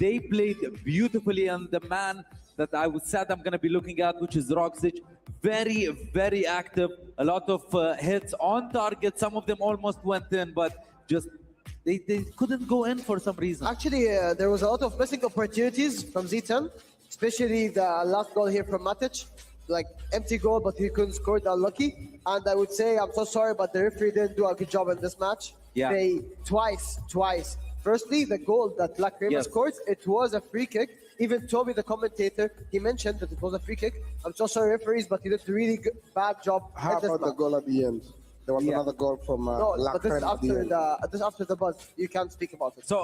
They played beautifully, and the man that said I'm going to be looking at, which is Roxic, very, very active. A lot of hits on target. Some of them almost went in, but just they couldn't go in for some reason. Actually, there was a lot of missing opportunities from Z10, especially the last goal here from Matic. Like empty goal, but he couldn't score it, unlucky. And I would say, I'm so sorry, but the referee didn't do a good job in this match. Yeah. They twice. Firstly, the goal that La Crema scored, it was a free kick. Even Toby, the commentator, he mentioned that it was a free kick. I'm so sorry, referees, but he did a really bad job. How about the goal at the end? There was another goal from La but this Crema this after the buzz. You can't speak about it. So,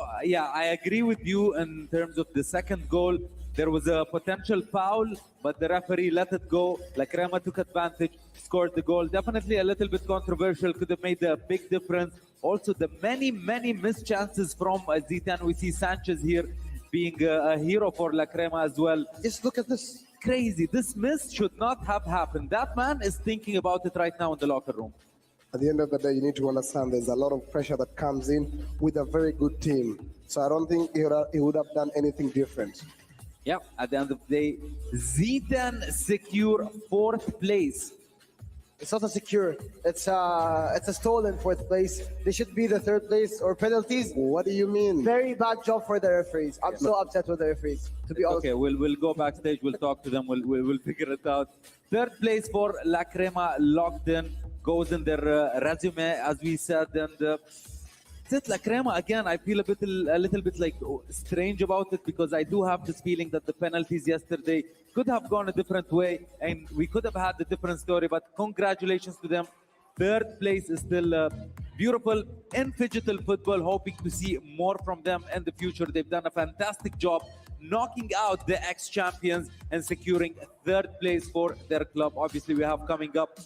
I agree with you in terms of the second goal. There was a potential foul, but the referee let it go. La Crema took advantage, scored the goal. Definitely a little bit controversial, could have made a big difference. Also, the many missed chances from Z10. We see Sanchez here being a hero for La Crema as well. Just look at this. Crazy. This miss should not have happened. That man is thinking about it right now in the locker room. At the end of the day, you need to understand there's a lot of pressure that comes in with a very good team. So I don't think he would have done anything different. Yeah, at the end of the day, Z10 secure 4th place. It's not a secure. It's a stolen 4th place. They should be the 3rd place or penalties. What do you mean? Very bad job for the referees. I'm so upset with the referees, to be honest. Okay, we'll go backstage. We'll talk to them. We'll figure it out. 3rd place for La Crema, locked in, goes in their resume, as we said, and. La Crema, again, I feel a little bit like strange about it, because I do have this feeling that the penalties yesterday could have gone a different way and we could have had a different story, but congratulations to them. 3rd place is still beautiful in Phygital football, hoping to see more from them in the future. They've done a fantastic job knocking out the ex-champions and securing 3rd place for their club. Obviously, we have coming up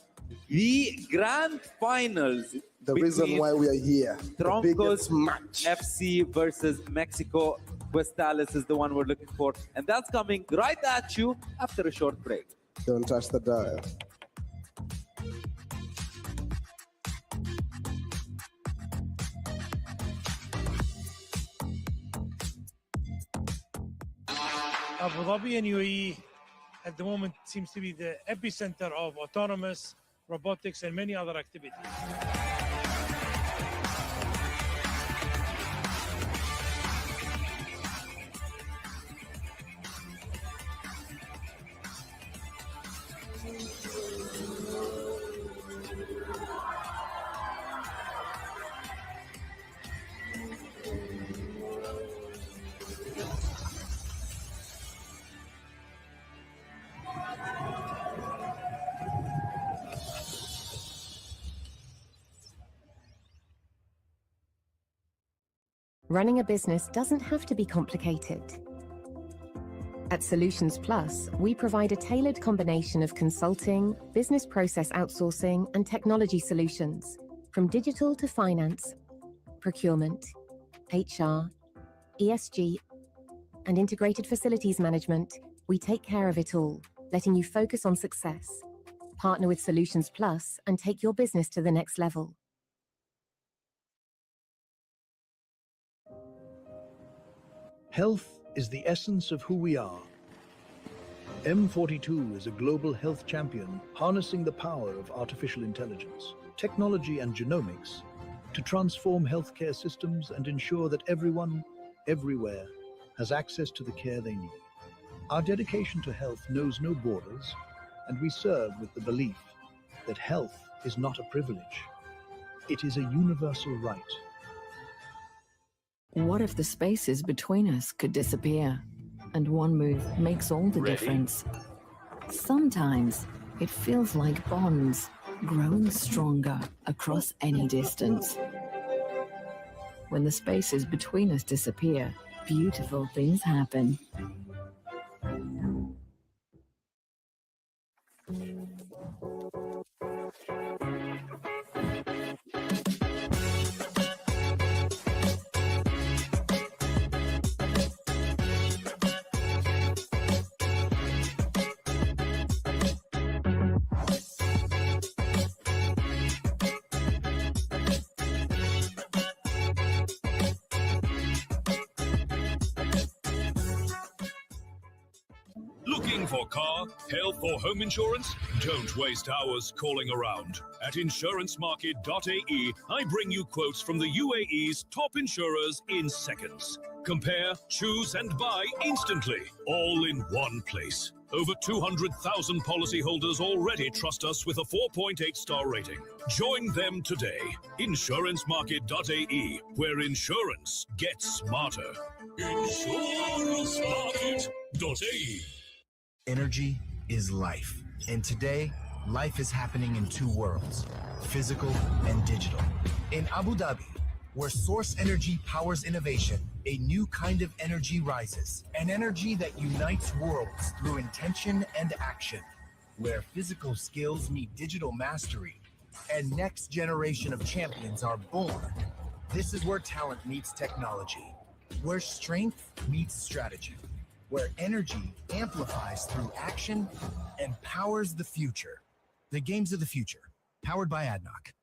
the grand finals. The reason why we are here. The biggest match. FC versus Mexico. Questales is the one we're looking for. And that's coming right at you after a short break. Don't touch the dial. Abu Dhabi and UAE at the moment seems to be the epicenter of autonomous robotics and many other activities. Running a business doesn't have to be complicated. At Solutions Plus, we provide a tailored combination of consulting, business process outsourcing, and technology solutions, from digital to finance, procurement, HR, ESG, and integrated facilities management. We take care of it all, letting you focus on success. Partner with Solutions Plus and take your business to the next level. Health is the essence of who we are. M42 is a global health champion harnessing the power of artificial intelligence, technology and genomics to transform healthcare systems and ensure that everyone, everywhere, has access to the care they need. Our dedication to health knows no borders, and we serve with the belief that health is not a privilege. It is a universal right. What if the spaces between us could disappear? And one move makes all the difference. Sometimes it feels like bonds growing stronger across any distance. When the spaces between us disappear, beautiful things happen. Looking for car, health, or home insurance? Don't waste hours calling around. At insurancemarket.ae, I bring you quotes from the UAE's top insurers in seconds. Compare, choose, and buy instantly, all in one place. Over 200,000 policyholders already trust us with a 4.8-star rating. Join them today. Insurancemarket.ae, where insurance gets smarter. Insurancemarket.ae. Energy is life. And today, life is happening in two worlds, physical and digital. In Abu Dhabi, where source energy powers innovation, a new kind of energy rises. An energy that unites worlds through intention and action. Where physical skills meet digital mastery and next generation of champions are born. This is where talent meets technology. Where strength meets strategy. Where energy amplifies through action and powers the future. The games of the future, powered by ADNOC.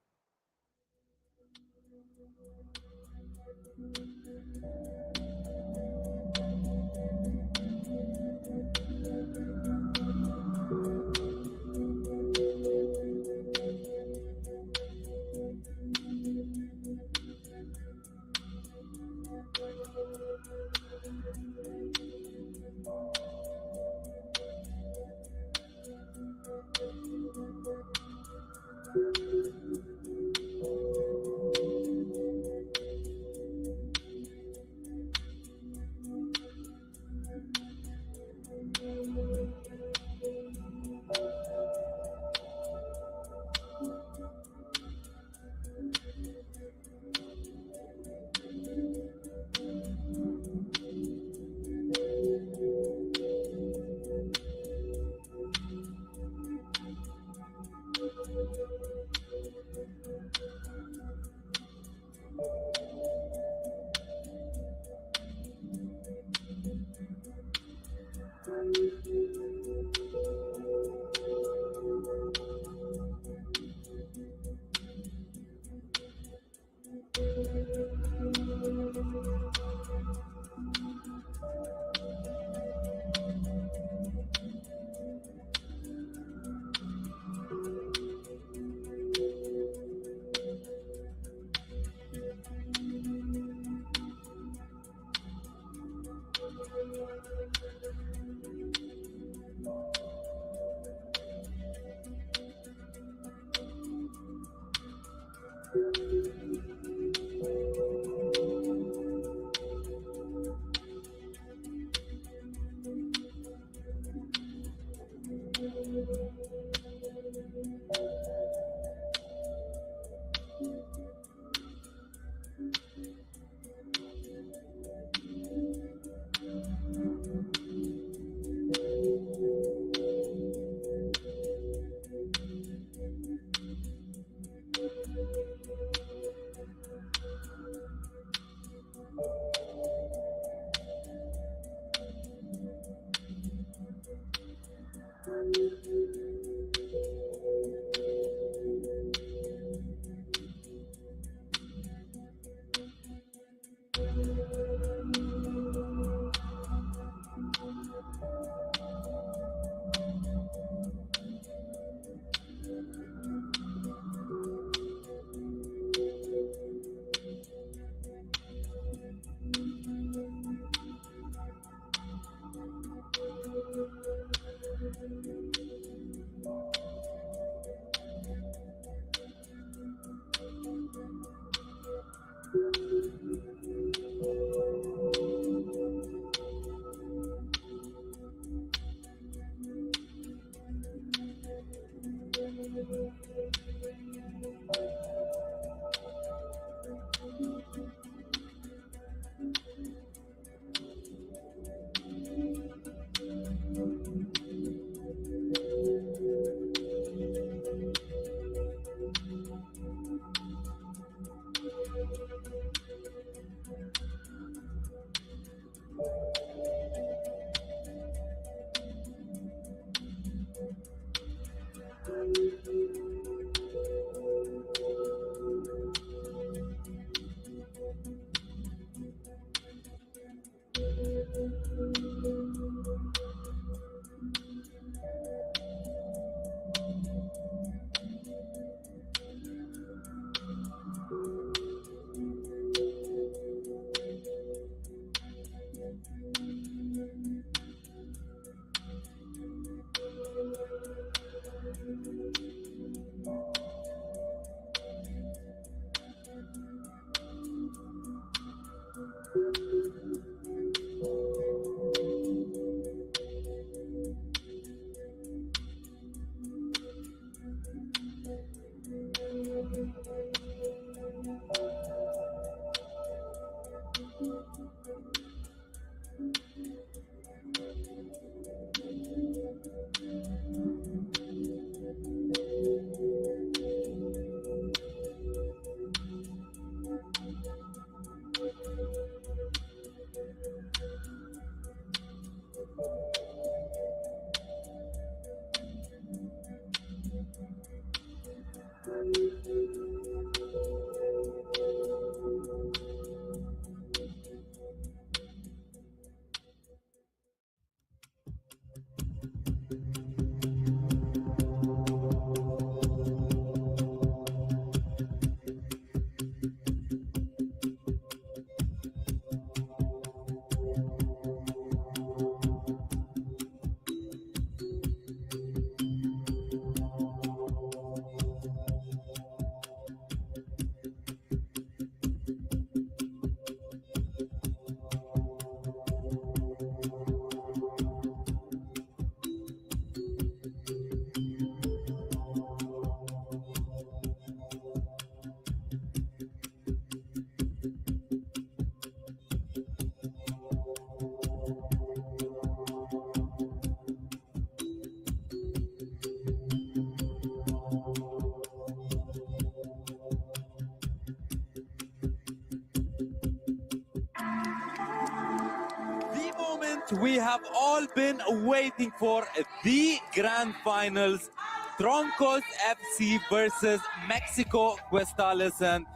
The moment we have all been waiting for, the grand finals, Troncos FC versus Mexico Questales, and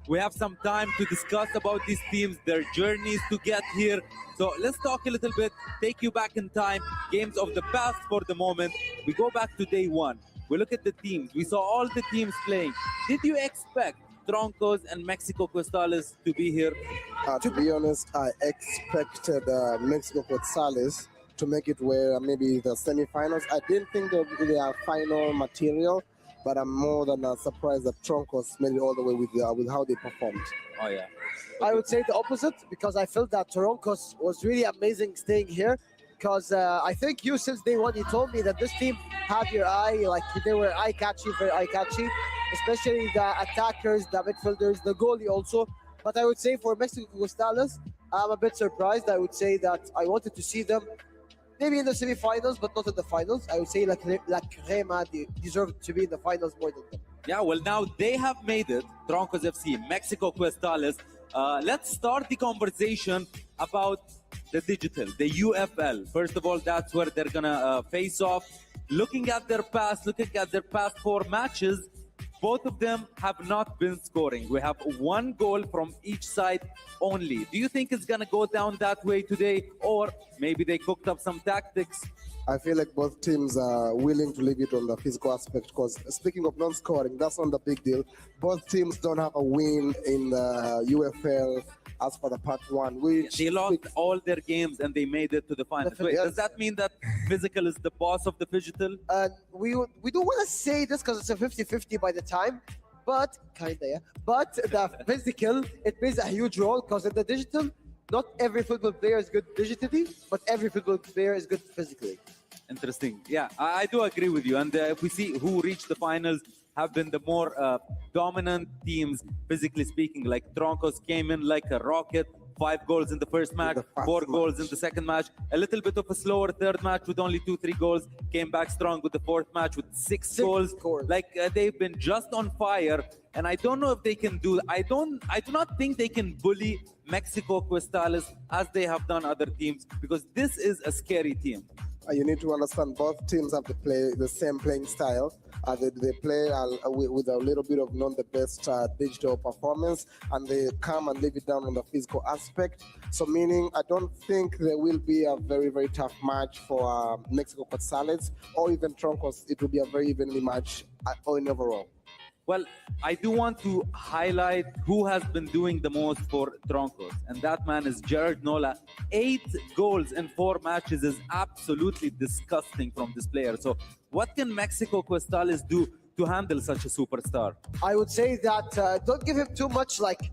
we have some time to discuss about these teams, their journeys to get here. So let's talk a little bit, take you back in time, games of the past for the moment. We go back to day one. We look at the teams. We saw all the teams playing. Did you expect Troncos and Mexico Questales to be here? To be honest, I expected Mexico Quetzales to make it where maybe the semifinals. I didn't think they would be their final material, but I'm more than surprised that Troncos made it all the way with how they performed. Oh, yeah. I would say the opposite, because I felt that Troncos was really amazing staying here. Because I think you, since day one, you told me that this team had your eye, like they were eye-catchy, very eye-catchy, especially the attackers, the midfielders, the goalie also. But I would say for Mexico Questales, I'm a bit surprised. I would say that I wanted to see them maybe in the semi-finals, but not in the finals. I would say La Crema deserved to be in the finals more than them. Yeah, well, now they have made it, Troncos FC, Mexico Questales. Let's start the conversation about the digital, the UFL. First of all, that's where they're going to face off. Looking at their past 4 matches, both of them have not been scoring. We have 1 goal from each side only. Do you think it's going to go down that way today, or maybe they cooked up some tactics? I feel like both teams are willing to leave it on the physical aspect, because speaking of non-scoring, that's not the big deal. Both teams don't have a win in the UFL as for the part 1. Which they lost all their games and they made it to the finals. Wait, does that mean that Phygital is the boss of the Phygital? We don't want to say this because it's a 50-50 by the time, but kinda, yeah. But the physical, it plays a huge role, because in the digital, not every football player is good digitally, but every football player is good physically. Interesting. Yeah, I do agree with you. And if we see who reached the finals, have been the more dominant teams, physically speaking. Like Troncos came in like a rocket, 5 goals in the first match, 4 goals in the second match, a little bit of a slower third match with only 2-3 goals, came back strong with the fourth match with 6 goals. Like they've been just on fire, and I don't know if they can do, I do not think they can bully Mexico Questales as they have done other teams, because this is a scary team. You need to understand both teams have to play the same playing style. They play with a little bit of not the best digital performance, and they come and leave it down on the physical aspect. So meaning, I don't think there will be a very, very tough match for Mexico Quetzales or even Troncos. It will be a very evenly match in overall. Well, I do want to highlight who has been doing the most for Troncos, and that man is Gerard Nola. 8 goals in 4 matches is absolutely disgusting from this player. So what can Mexico Questales do to handle such a superstar? I would say that don't give him too much, like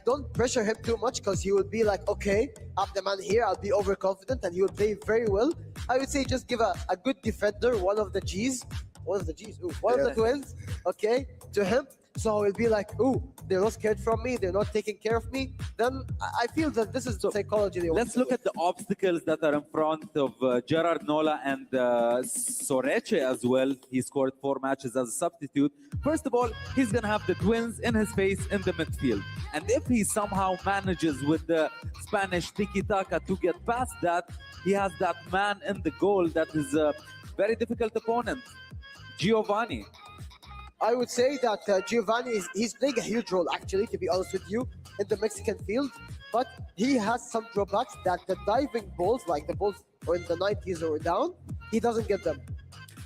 don't pressure him too much, because he would be like, okay, I'm the man here, I'll be overconfident, and he will play very well. I would say just give a good defender, one of the twins, okay, to him. So he'll be like, ooh, they're not scared from me, they're not taking care of me. Then I feel that this is the psychology they want. Let's look at the obstacles that are in front of Gerard Nola and Soreche as well. He scored 4 matches as a substitute. First of all, he's going to have the twins in his face in the midfield. And if he somehow manages with the Spanish tiki-taka to get past that, he has that man in the goal that is a very difficult opponent, Giovanni. I would say that Giovanni, he's playing a huge role, actually, to be honest with you, in the Mexican field. But he has some drawbacks that the diving balls, like the balls or in the 90s or down, he doesn't get them.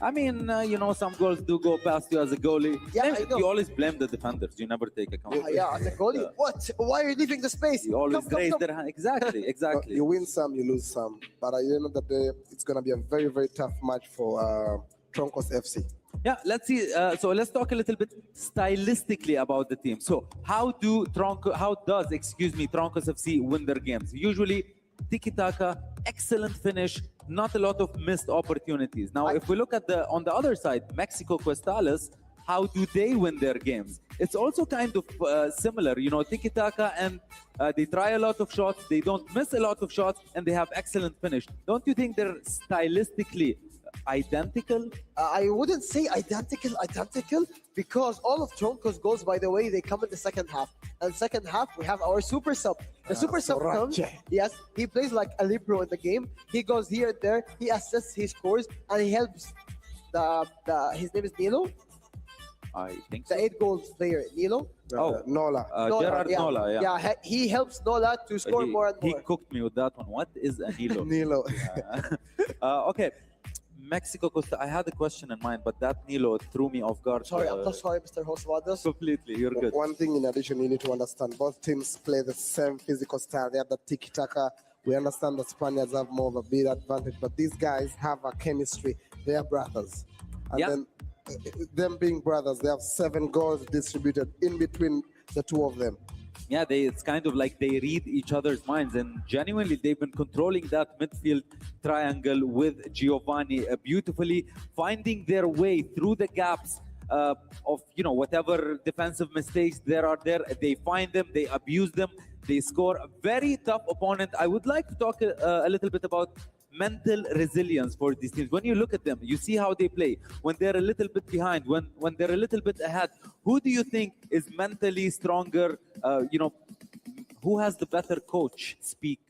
I mean, some goals do go past you as a goalie. Yeah, I know. You always blame the defenders. You never take account. Yeah, as a goalie, what? Why are you leaving the space? You always raise their hand. Exactly. You win some, you lose some. But at the end of the day, it's going to be a very, very tough match for Troncos FC. Yeah, let's see. So let's talk a little bit stylistically about the team. So how does Troncos FC win their games? Usually tiki-taka, excellent finish, not a lot of missed opportunities. Now, if we look at on the other side, Mexico Questales, how do they win their games? It's also kind of similar, tiki-taka, and they try a lot of shots, they don't miss a lot of shots, and they have excellent finish. Don't you think they're stylistically identical? I wouldn't say identical, because all of Troncos goals, by the way, they come in the second half. And second half, we have our super sub. The super sub comes, yes, he plays like a libero in the game. He goes here and there, he assists, he scores, and he helps his name is Nilo? I think the 8 goals player, Nilo? Nola. Gerard yeah. Nola, yeah. Yeah, he helps Nola to score more and more. He cooked me with that one. What is a Nilo? Nilo. Okay. Mexico Costa. I had a question in mind, but that Nilo threw me off guard. Sorry, I'm so sorry, Mr. Host, about this. Completely, you're good. One thing in addition you need to understand, both teams play the same physical style. They have the tiki-taka. We understand the Spaniards have more of a big advantage, but these guys have a chemistry. They are brothers. And then them being brothers, they have 7 goals distributed in between the two of them. Yeah, it's kind of like they read each other's minds, and genuinely they've been controlling that midfield triangle with Giovanni beautifully, finding their way through the gaps of whatever defensive mistakes there are there. They find them, they abuse them, they score. A very tough opponent. I would like to talk a little bit about mental resilience for these teams. When you look at them, you see how they play. When they're a little bit behind, when they're a little bit ahead, who do you think is mentally stronger? Who has the better coach? Speak.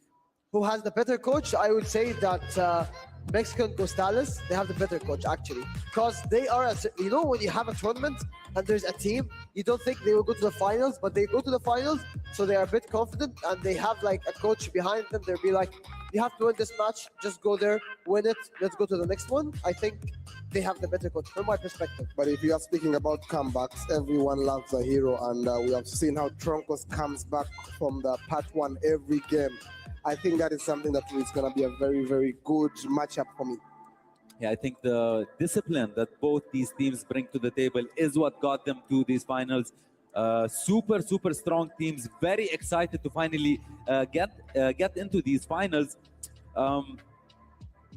Who has the better coach? I would say that Mexican Costales, they have the better coach, actually. Because they are, when you have a tournament and there's a team, you don't think they will go to the finals, but they go to the finals, so they are a bit confident, and they have like a coach behind them. They'll be like, you have to win this match, just go there, win it, let's go to the next one. I think they have the better coach, from my perspective. But if you are speaking about comebacks, everyone loves a hero, and we have seen how Troncos comes back from the part 1 every game. I think that is something that is going to be a very, very good matchup for me. Yeah, I think the discipline that both these teams bring to the table is what got them to these finals. Super strong teams, very excited to finally get into these finals.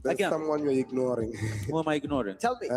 There's someone you're ignoring. Who am I ignoring? Tell me.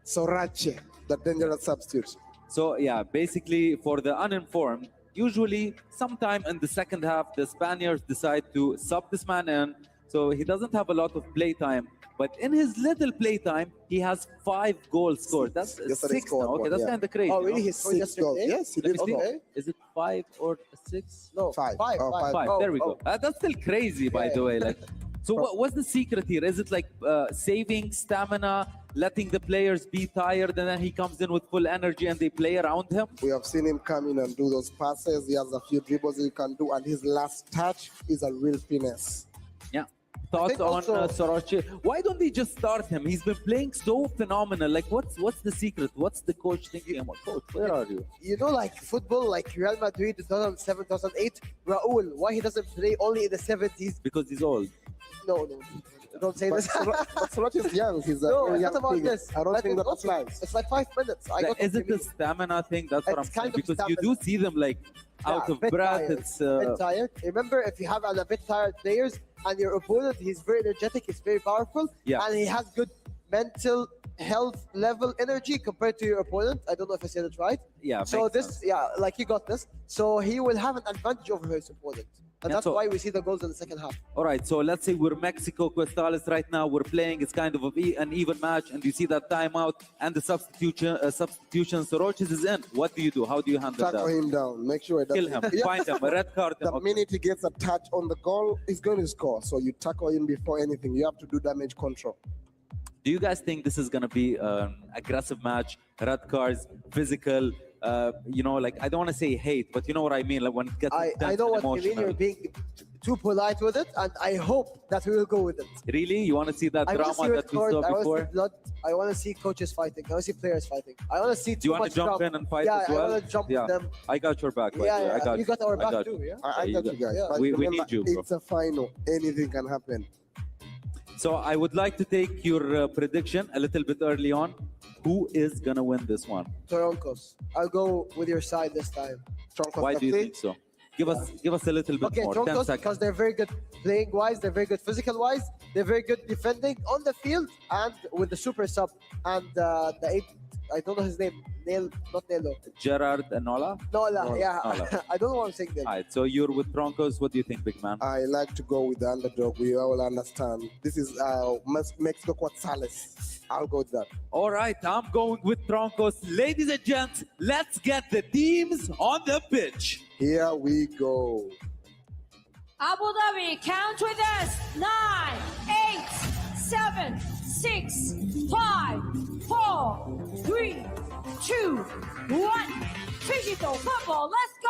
Sorache, the dangerous substitute. So yeah, basically for the uninformed, usually sometime in the second half, the Spaniards decide to sub this man in. So he doesn't have a lot of play time. But in his little playtime, he has 5 goals scored. That's 6 now. Okay, that's kind of crazy. Oh, really? He scored 6 goals. Yes, he did. Okay. Is it 5 or 6? No, 5. 5. There we go. That's still crazy, by the way. So what's the secret here? Is it like saving stamina, letting the players be tired, and then he comes in with full energy and they play around him? We have seen him come in and do those passes. He has a few dribbles he can do, and his last touch is a real finesse. Yeah. Thoughts think on also- Soroche? Why don't they just start him? He's been playing so phenomenal. Like, what's the secret? What's the coach thinking about? Coach, where are you? You know, like football, like Real Madrid 2007, 2008, Raul, why he doesn't play only in the 70s? Because he's old. No, don't say But this. Soroche is young. He's a No, very it's young not about player. this. I don't Like, think that also, applies. It's like 5 minutes. I got Is what it you the mean. stamina thing? That's what I'm It's saying. kind of Because you do stamina. see them like out Yeah, of bit breath. tired, It's bit tired. Remember, if you have a bit tired players and your opponent, he's very energetic, he's very powerful, Yeah. and he has good mental health level energy compared to your opponent. I don't know if I said it right. yeah. So makes this, sense. yeah, like he got this. So he will have an advantage over his opponent. And Yeah, that's so- why we see the goals in the second half. All right, so let's say we're Mexico, Questales right now. We're playing. It's kind of an even match, and you see that timeout and the substitution. Soroches is in. What do you do? How do you handle Tackle that? him down. Make sure that Kill him. Find him. A red card. The Okay. minute he gets a touch on the goal, he's going to score. So you tackle him before anything. You have to do damage control. Do you guys think this is going to be an aggressive match? Red cards, physical. You know, like I don't want to say hate, but you know what I mean. Like when it gets I intense know and what you mean. emotional. You're being too polite with it, and I hope that we will go with it. Really, you want to see that I want to drama see that red we card. saw I want to before? see blood. I want to see coaches fighting. I want to see players fighting. I want to see Do you too want much to jump drama. in and fight Yeah, as well? I want to jump Yeah. with them. I got your back. By Yeah, the way. I yeah. got You got our I back got too, you. yeah? I Yeah, got you you guys. yeah. But We remember, need you, bro. it's a final. Anything can happen. So I would like to take your prediction a little bit early on. Who is gonna win this one? Toroncos. I'll go with your side this time. Troncos Why do you FC. think so? Give us a little bit Okay, more. 10 Troncos, seconds. because they're very good playing wise, they're very good physical wise, they're very good defending on the field and with the super sub and the eight. I don't know his name. Not Nelo. Gerard and Nola. Nola. Yeah, Nola. I don't know what I'm saying there. All right. So you're with Broncos. What do you think, big man? I like to go with the underdog. We all understand. This is Mexico Quetzales. I'll go with that. All right. I'm going with Broncos. Ladies and gents, let's get the teams on the pitch. Here we go. Abu Dhabi, count with us. 9, 8, 7, 6, 5, 4, 3, 2, 1. Phygital football, let's go!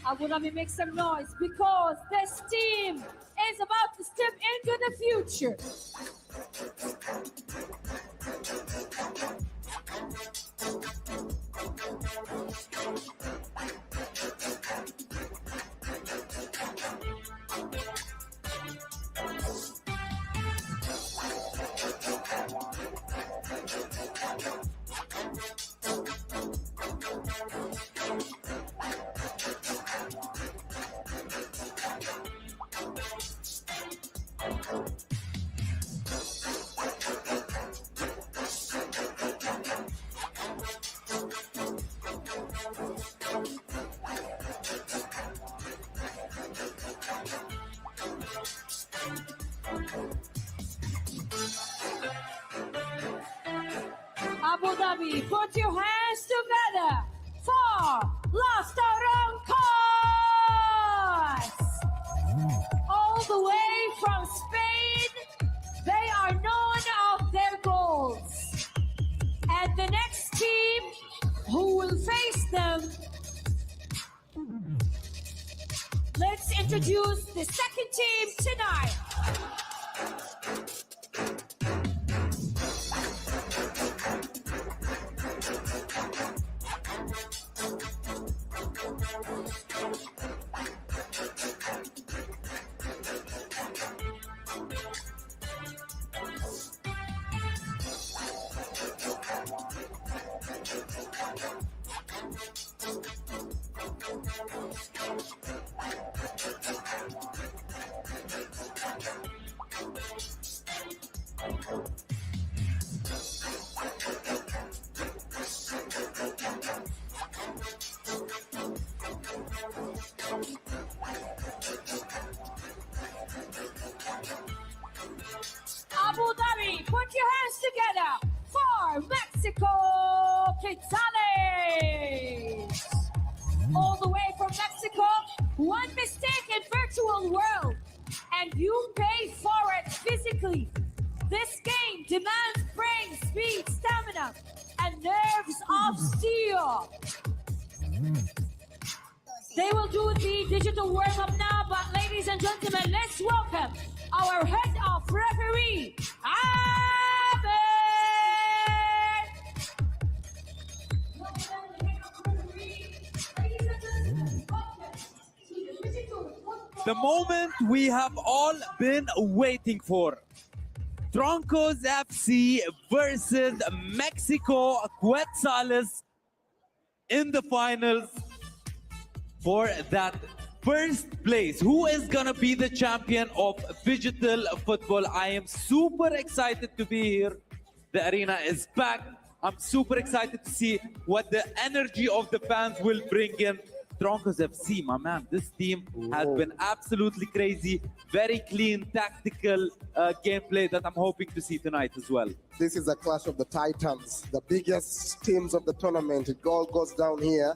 Abu Dhabi, make some noise because this team is about to step into the future. Abu Dhabi, put your hands together for Los Toroncos! All the way from Spain, they are known of their goals. And the next team who will face them, let's introduce the second team tonight. Abu Dhabi, put your hands together for Mexico Quetzales. All the way from Mexico, one mistake in virtual world, and you pay for it physically. This game demands brain, speed, stamina, and nerves of steel. They will do the digital warm-up now, but ladies and gentlemen, let's welcome our head of referee, Abed! The moment we have all been waiting for. Troncos FC versus Mexico Quetzales in the finals for that first place. Who is gonna be the champion of Phygital football? I am super excited to be here. The arena is packed. I'm super excited to see what the energy of the fans will bring in. Troncos FC, my man, this team has been absolutely crazy. Very clean, tactical gameplay that I'm hoping to see tonight as well. This is a clash of the titans, the biggest teams of the tournament. It all goes down here.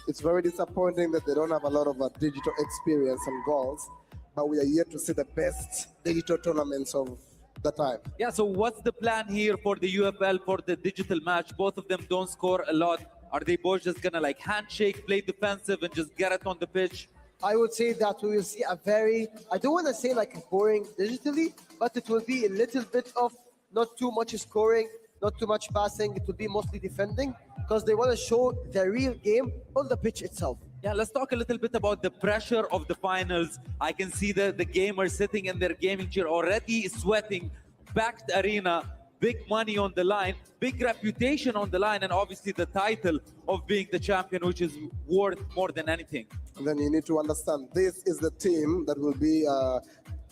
It's very disappointing that they don't have a lot of digital experience and goals, but we are yet to see the best digital tournaments of the time. Yeah, so what's the plan here for the UFL for the digital match? Both of them don't score a lot. Are they both just gonna like handshake, play defensive, and just get it on the pitch? I would say that we will see a very, I don't want to say like boring digitally, but it will be a little bit of not too much scoring, not too much passing. It will be mostly defending because they want to show the real game on the pitch itself. Yeah, let's talk a little bit about the pressure of the finals. I can see the gamers sitting in their gaming chair already sweating, packed arena, big money on the line, big reputation on the line, and obviously the title of being the champion, which is worth more than anything. And then you need to understand, this is the team that will be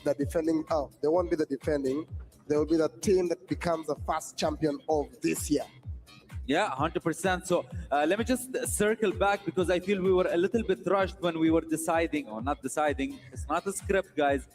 the defending, they won't be the defending, they will be the team that becomes the first champion of this year. Yeah, 100%. So let me just circle back because I feel we were a little bit rushed when we were deciding, or not deciding, it's not a script, guys,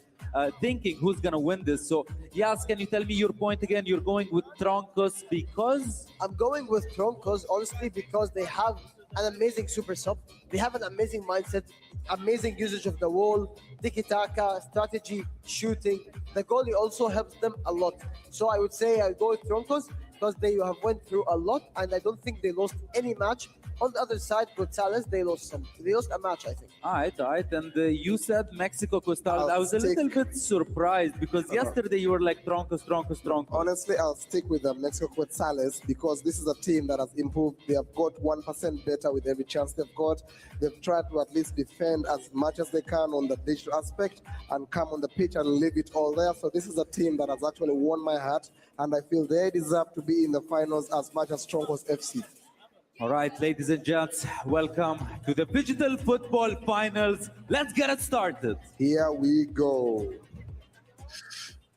thinking who's going to win this. So, Yas, can you tell me your point again? You're going with Troncos because? I'm going with Troncos, honestly, because they have an amazing super sub. They have an amazing mindset, amazing usage of the wall, tiki-taka, strategy, shooting. The goalie also helps them a lot. So I would say I'll go with Troncos because they have went through a lot, and I don't think they lost any match On the other side, Gonzalez, they lost a match, I think. Alright. And you said Mexico Costa. I'll I was a little stick- bit surprised because yesterday you were like Tronco. Honestly, I'll stick with Mexico Quetzales because this is a team that has improved. They have got 1% better with every chance they've got. They've tried to at least defend as much as they can on the digital aspect and come on the pitch and leave it all there. So this is a team that has actually won my heart, and I feel they deserve to be in the finals as much as Troncos FC. All right, ladies and gents, welcome to the Phygital Football Finals. Let's get it started. Here we go.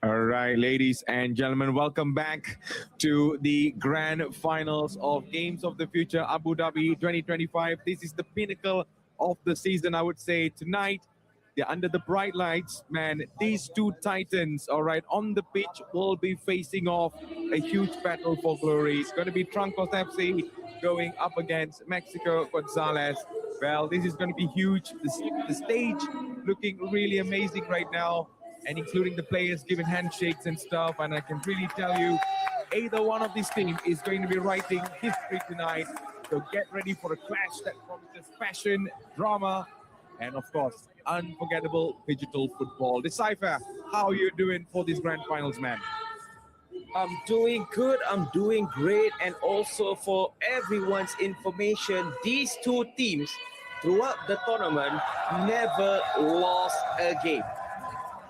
All right, ladies and gentlemen, welcome back to the grand finals of Games of the Future Abu Dhabi 2025. This is the pinnacle of the season, I would say. Tonight, they're under the bright lights, man. These two titans, all right, on the pitch will be facing off a huge battle for glory. It's going to be Troncos FC going up against Mexico Gonzalez. Well, this is going to be huge. The stage looking really amazing right now, and including the players giving handshakes and stuff. And I can really tell you, either one of these teams is going to be writing history tonight. So get ready for a clash that promises passion, drama, and of course, unforgettable digital football. Decipher, how are you doing for these grand finals, man? I'm doing good, I'm doing great, and also for everyone's information, these two teams throughout the tournament never lost a game.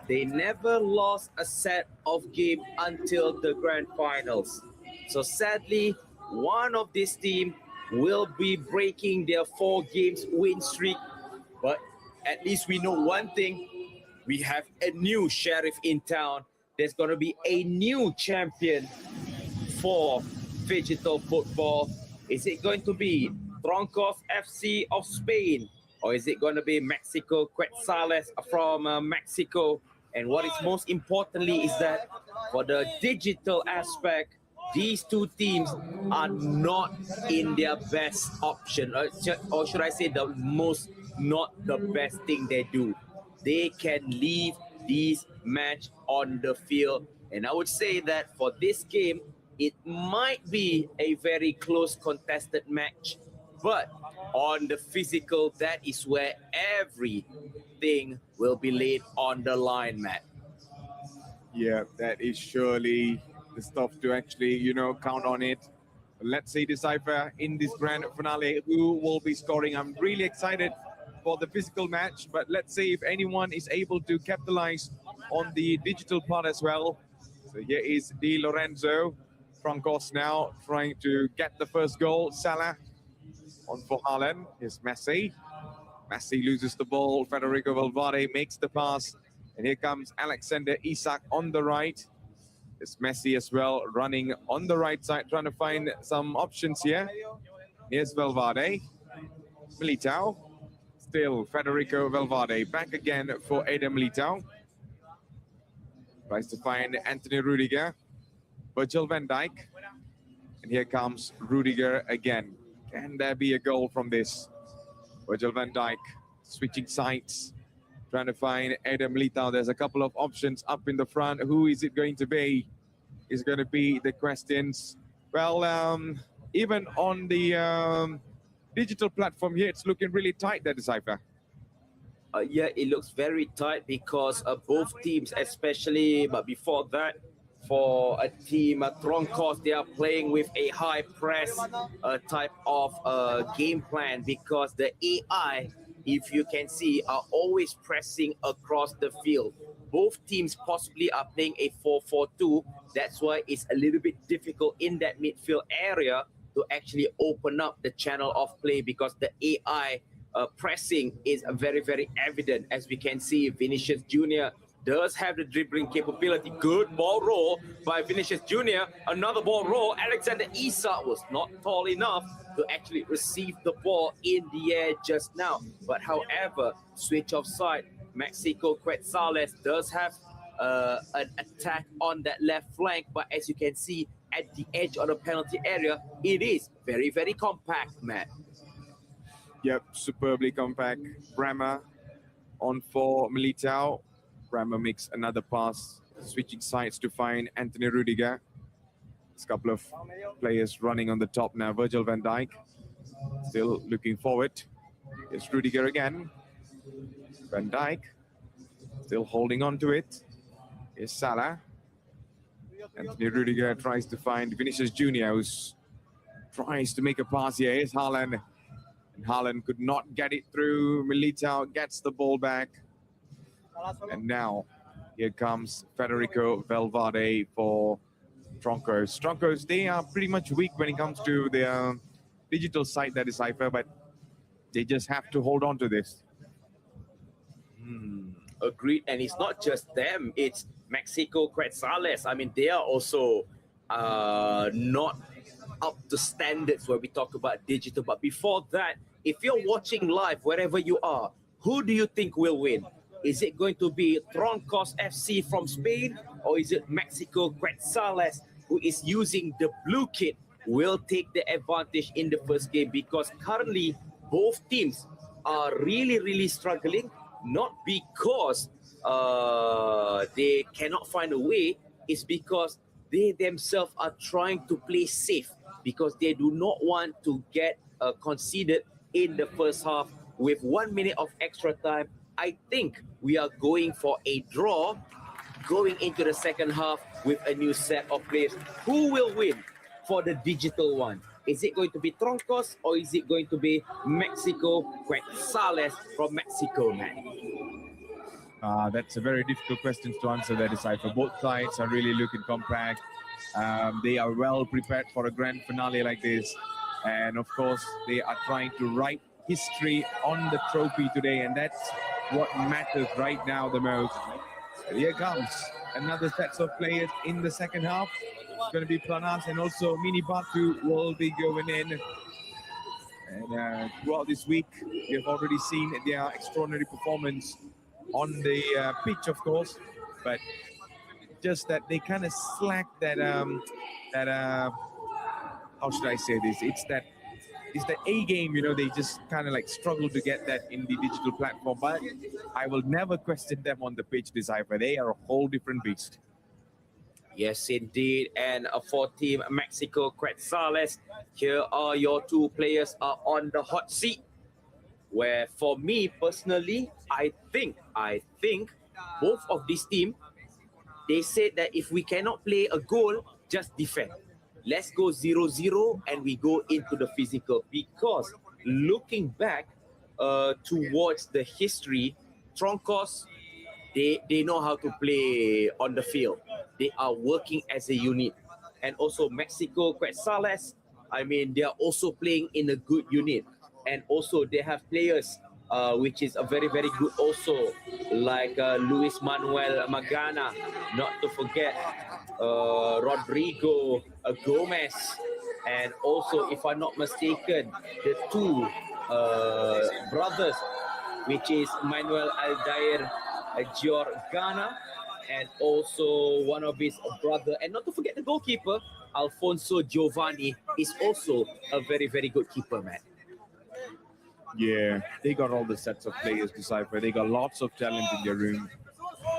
They never lost a set of game until the grand finals. So sadly, one of these teams will be breaking their 4 games win streak, but at least we know one thing: we have a new sheriff in town. There's going to be a new champion for Phygital football. Is it going to be Troncos FC of Spain, or is it going to be Mexico Quetzales from Mexico? And what is most importantly is that for the digital aspect, these two teams are not in their best option, or should I say not the best thing they do. They can leave this match on the field. And I would say that for this game, it might be a very close contested match. But on the physical, that is where everything will be laid on the line, Matt. Yeah, that is surely the stuff to actually, count on it. Let's see, Decipher, in this grand finale, who will be scoring. I'm really excited for the physical match, but let's see if anyone is able to capitalize on the digital part as well. So here is Di Lorenzo. Troncos now trying to get the first goal. Salah on for Haaland. Here's Messi. Messi loses the ball. Federico Valverde makes the pass. And here comes Alexander Isak on the right. It's Messi as well, running on the right side, trying to find some options here. Here's Valverde. Militao. Still Federico Valverde. Back again for Adam Militao. Tries to find Anthony Rudiger. Virgil van Dijk. And here comes Rudiger again. Can there be a goal from this? Virgil van Dijk switching sides. Trying to find Adam Militao. There's a couple of options up in the front. Who is it going to be? Is going to be the questions. Well, even on the digital platform here, it's looking really tight there, Decipher. Yeah, it looks very tight because both teams, especially, but before that, for a team, Troncos, they are playing with a high press type of game plan because the AI, if you can see, are always pressing across the field. Both teams possibly are playing a 4-4-2. That's why it's a little bit difficult in that midfield area to actually open up the channel of play because the AI pressing is very, very evident. As we can see, Vinicius Jr. does have the dribbling capability. Good ball roll by Vinicius Jr. Another ball roll. Alexander Isak was not tall enough to actually receive the ball in the air just now. But however, switch of side. Mexico Quetzales does have an attack on that left flank. But as you can see, at the edge of the penalty area, it is very, very compact, Matt. Yep, superbly compact. Bremer on for Militao. Bremer makes another pass, switching sides to find Anthony Rudiger. There's a couple of players running on the top now. Virgil van Dijk Still looking forward. It's Rudiger again. Van Dijk still holding on to it. Here's Salah. Anthony Rudiger tries to find Vinicius Junior, who's tries to make a pass here. Here's Haaland. And Haaland could not get it through. Militao gets the ball back. And now here comes Federico Valverde for Troncos. Troncos, they are pretty much weak when it comes to their digital side, that is Cypher, but they just have to hold on to this. Agreed, and it's not just them, it's Mexico Quetzales. I mean, they are also not up to standards where we talk about digital. But before that, if you're watching live wherever you are, who do you think will win? Is it going to be Troncos FC from Spain, or is it Mexico Quetzales, who is using the blue kit, will take the advantage in the first game? Because currently both teams are really struggling, not because they cannot find a way, it's because they themselves are trying to play safe, because they do not want to get conceded in the first half. With 1 minute of extra time, I think we are going for a draw going into the second half with a new set of players. Who will win for the digital one? Is it going to be Troncos, or is it going to be Mexico Quetzales from Mexico, man? That's a very difficult question to answer, that is Cypher. Both sides are really looking compact. They are well prepared for a grand finale like this. And of course, they are trying to write history on the trophy today. And that's what matters right now the most. Here comes another set of players in the second half. It's going to be Planas and also Mini Batu will be going in. And throughout this week, we have already seen their extraordinary performance on the pitch, of course, but just that they kind of slack that how should I say this? It's the A game, you know, they just kind of like struggle to get that in the digital platform. But I will never question them on the pitch, Decipher. They are a whole different beast. Yes, indeed. And for Team Mexico Quetzales, here are your two players are on the hot seat. Where for me personally, I think both of these teams, they said that if we cannot play a goal, just defend. Let's go 0-0 and we go into the physical. Because looking back towards the history, Troncos, they know how to play on the field. They are working as a unit. And also Mexico Quetzales, I mean, they are also playing in a good unit. And also they have players which is a very good also, like Luis Manuel Magana, not to forget Rodrigo Gomez, and also, if I'm not mistaken, the two brothers, which is Manuel Aldair Giorgana, and also one of his brother, and not to forget the goalkeeper, Alfonso Giovanni, is also a very good keeper, man. Yeah, they got all the sets of players to Cypher. They got lots of talent in their room.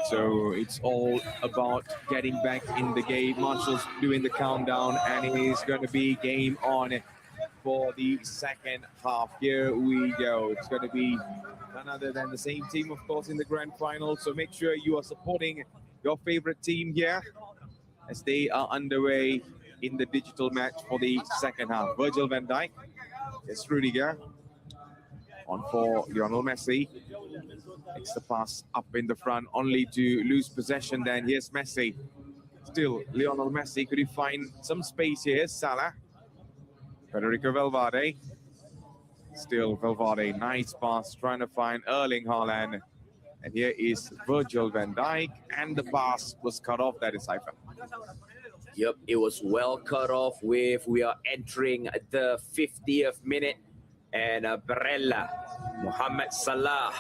So it's all about getting back in the game. Marshall's doing the countdown, and it is going to be game on for the second half. Here we go. It's going to be none other than the same team, of course, in the grand final. So make sure you are supporting your favorite team here as they are underway in the digital match for the second half. Virgil van Dijk, it's Rudiger. On for Lionel Messi. It's the pass up in the front, only to lose possession. Then here's Messi. Still, Lionel Messi. Could he find some space here? Salah. Federico Valverde. Still Valverde. Nice pass, trying to find Erling Haaland. And here is Virgil van Dijk. And the pass was cut off. That is Cypher. Yep, it was well cut off with, we are entering the 50th minute. And Barella, Mohamed Salah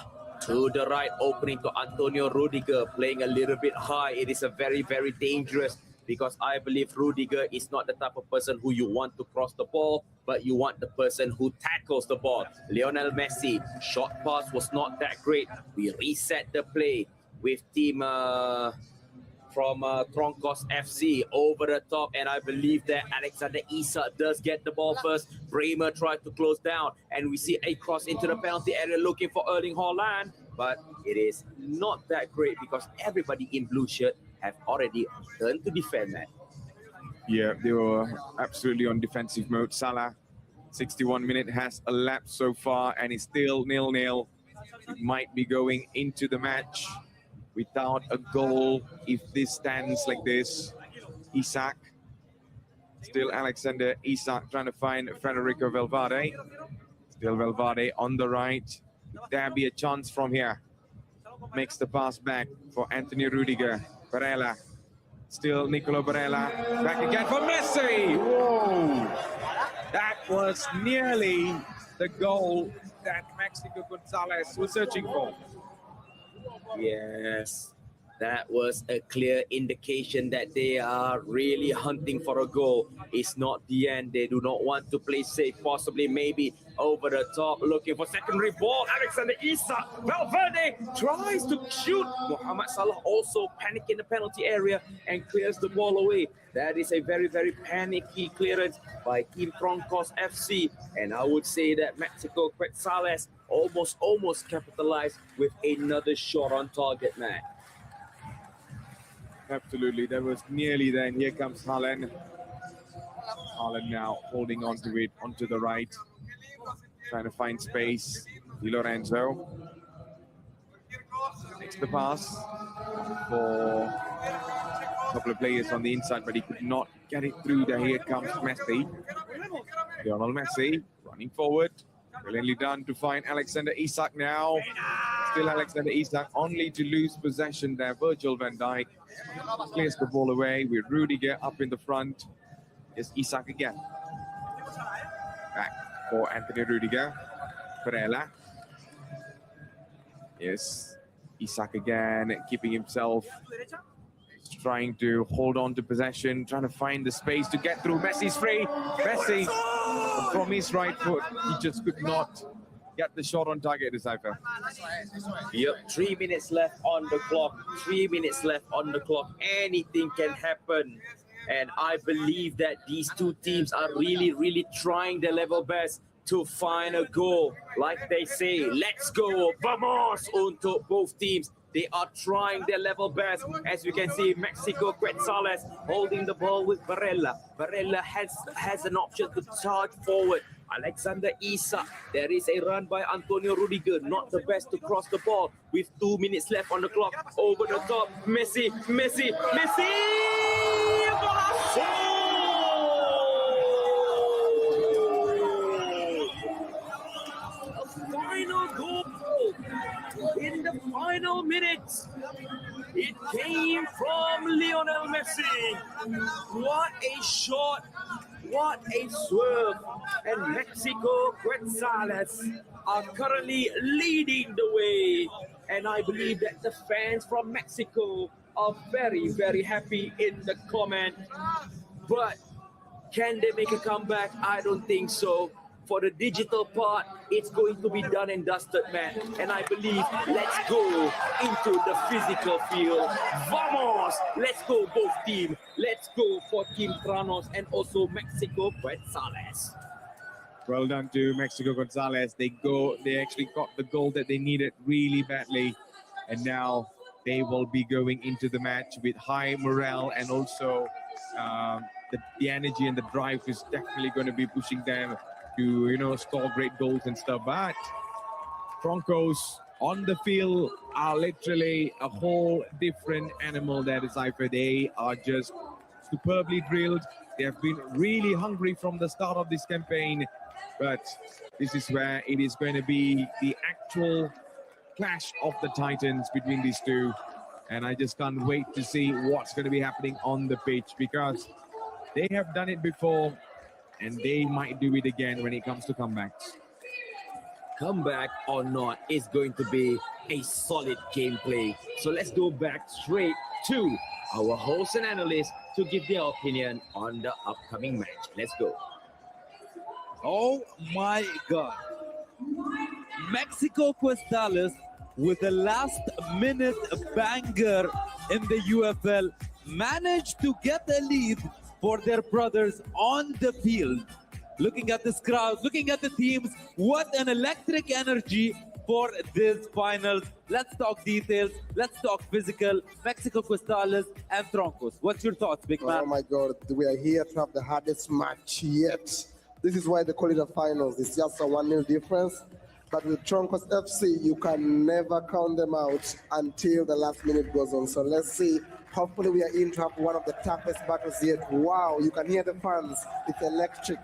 to the right, opening to Antonio Rudiger, playing a little bit high. It is a very dangerous, because I believe Rudiger is not the type of person who you want to cross the ball, but you want the person who tackles the ball. Lionel Messi, short pass was not that great. We reset the play with team from Troncos FC over the top, and I believe that Alexander Isak does get the ball first. Bremer tried to close down, and we see a cross into the penalty area looking for Erling Haaland, but it is not that great because everybody in blue shirt have already turned to defend that. Yeah, they were absolutely on defensive mode. Salah, 61 minute has elapsed so far, and it's still 0-0. It might be going into the match without a goal if this stands like this. Isak, still Alexander Isak trying to find Federico Valverde. Still Valverde on the right. Could there be a chance from here? Makes the pass back for Anthony Rudiger. Barella, still Nicolo Barella. Back again for Messi. Whoa! That was nearly the goal that Mexico Gonzalez was searching for. Yes, that was a clear indication that they are really hunting for a goal. It's not the end. They do not want to play safe, possibly maybe over the top, looking for secondary ball. Alexander Isak, Valverde tries to shoot. Mohamed Salah also panic in the penalty area and clears the ball away. That is a very, very panicky clearance by Team Troncos FC. And I would say that Mexico Quetzales almost capitalized with another shot on target, man. Absolutely, that was nearly there. And here comes Haaland. Haaland now holding on to it, onto the right. Trying to find space. Di Lorenzo. Makes the pass for a couple of players on the inside, but he could not get it through there. Here comes Messi. Lionel Messi running forward. Brilliantly done to find Alexander Isak now. Still Alexander Isak, only to lose possession there. Virgil van Dijk clears the ball away with Rudiger up in the front. It's Isak again. Back for Anthony Rudiger. Barella. Yes, Isak again, keeping himself, trying to hold on to possession, trying to find the space to get through. Messi's free. Messi from his right foot, he just could not get the shot on target, Decipher. Yep, 3 minutes left on the clock. 3 minutes left on the clock. Anything can happen. And I believe that these two teams are really trying their level best to find a goal. Like they say, let's go, vamos, untuk both teams. They are trying their level best. As you can see, Mexico Quetzales holding the ball with Barella. Barella has an option to charge forward. Alexander Isak. There is a run by Antonio Rudiger. Not the best to cross the ball. With 2 minutes left on the clock. Over the top. Messi. Final goal in the final minutes. It came from Lionel Messi. What a shot. What a swerve. And Mexico Quetzales are currently leading the way. And I believe that the fans from Mexico are very happy in the comment. But can they make a comeback? I don't think so. For the digital part, it's going to be done and dusted, man. And I believe, let's go into the physical field. Vamos! Let's go, both teams. Let's go for Team Tranos and also Mexico Quetzales. Well done to Mexico Gonzalez. They actually got the goal that they needed really badly. And now they will be going into the match with high morale, and also the energy and the drive is definitely going to be pushing them to, score great goals and stuff. But Troncos on the field are literally a whole different animal there, Decipher. They are just superbly drilled. They have been really hungry from the start of this campaign. But this is where it is going to be the actual clash of the Titans between these two. And I just can't wait to see what's going to be happening on the pitch, because they have done it before and they might do it again when it comes to comebacks. Comeback or not, is going to be a solid gameplay. So let's go back straight to our hosts and analysts to give their opinion on the upcoming match. Let's go. Oh my God. Mexico Quetzales with a last minute banger in the UFL, managed to get a lead for their brothers on the field. Looking at this crowd, looking at the teams, what an electric energy for this finals. Let's talk details, let's talk physical, Mexico Cristales and Troncos. What's your thoughts, big man? Oh my God, we are here to have the hardest match yet. This is why they call it a finals. It's just a 1-0 difference. But with Troncos FC, you can never count them out until the last minute goes on. So let's see. Hopefully we are in to have one of the toughest battles yet. Wow, you can hear the fans. It's electric.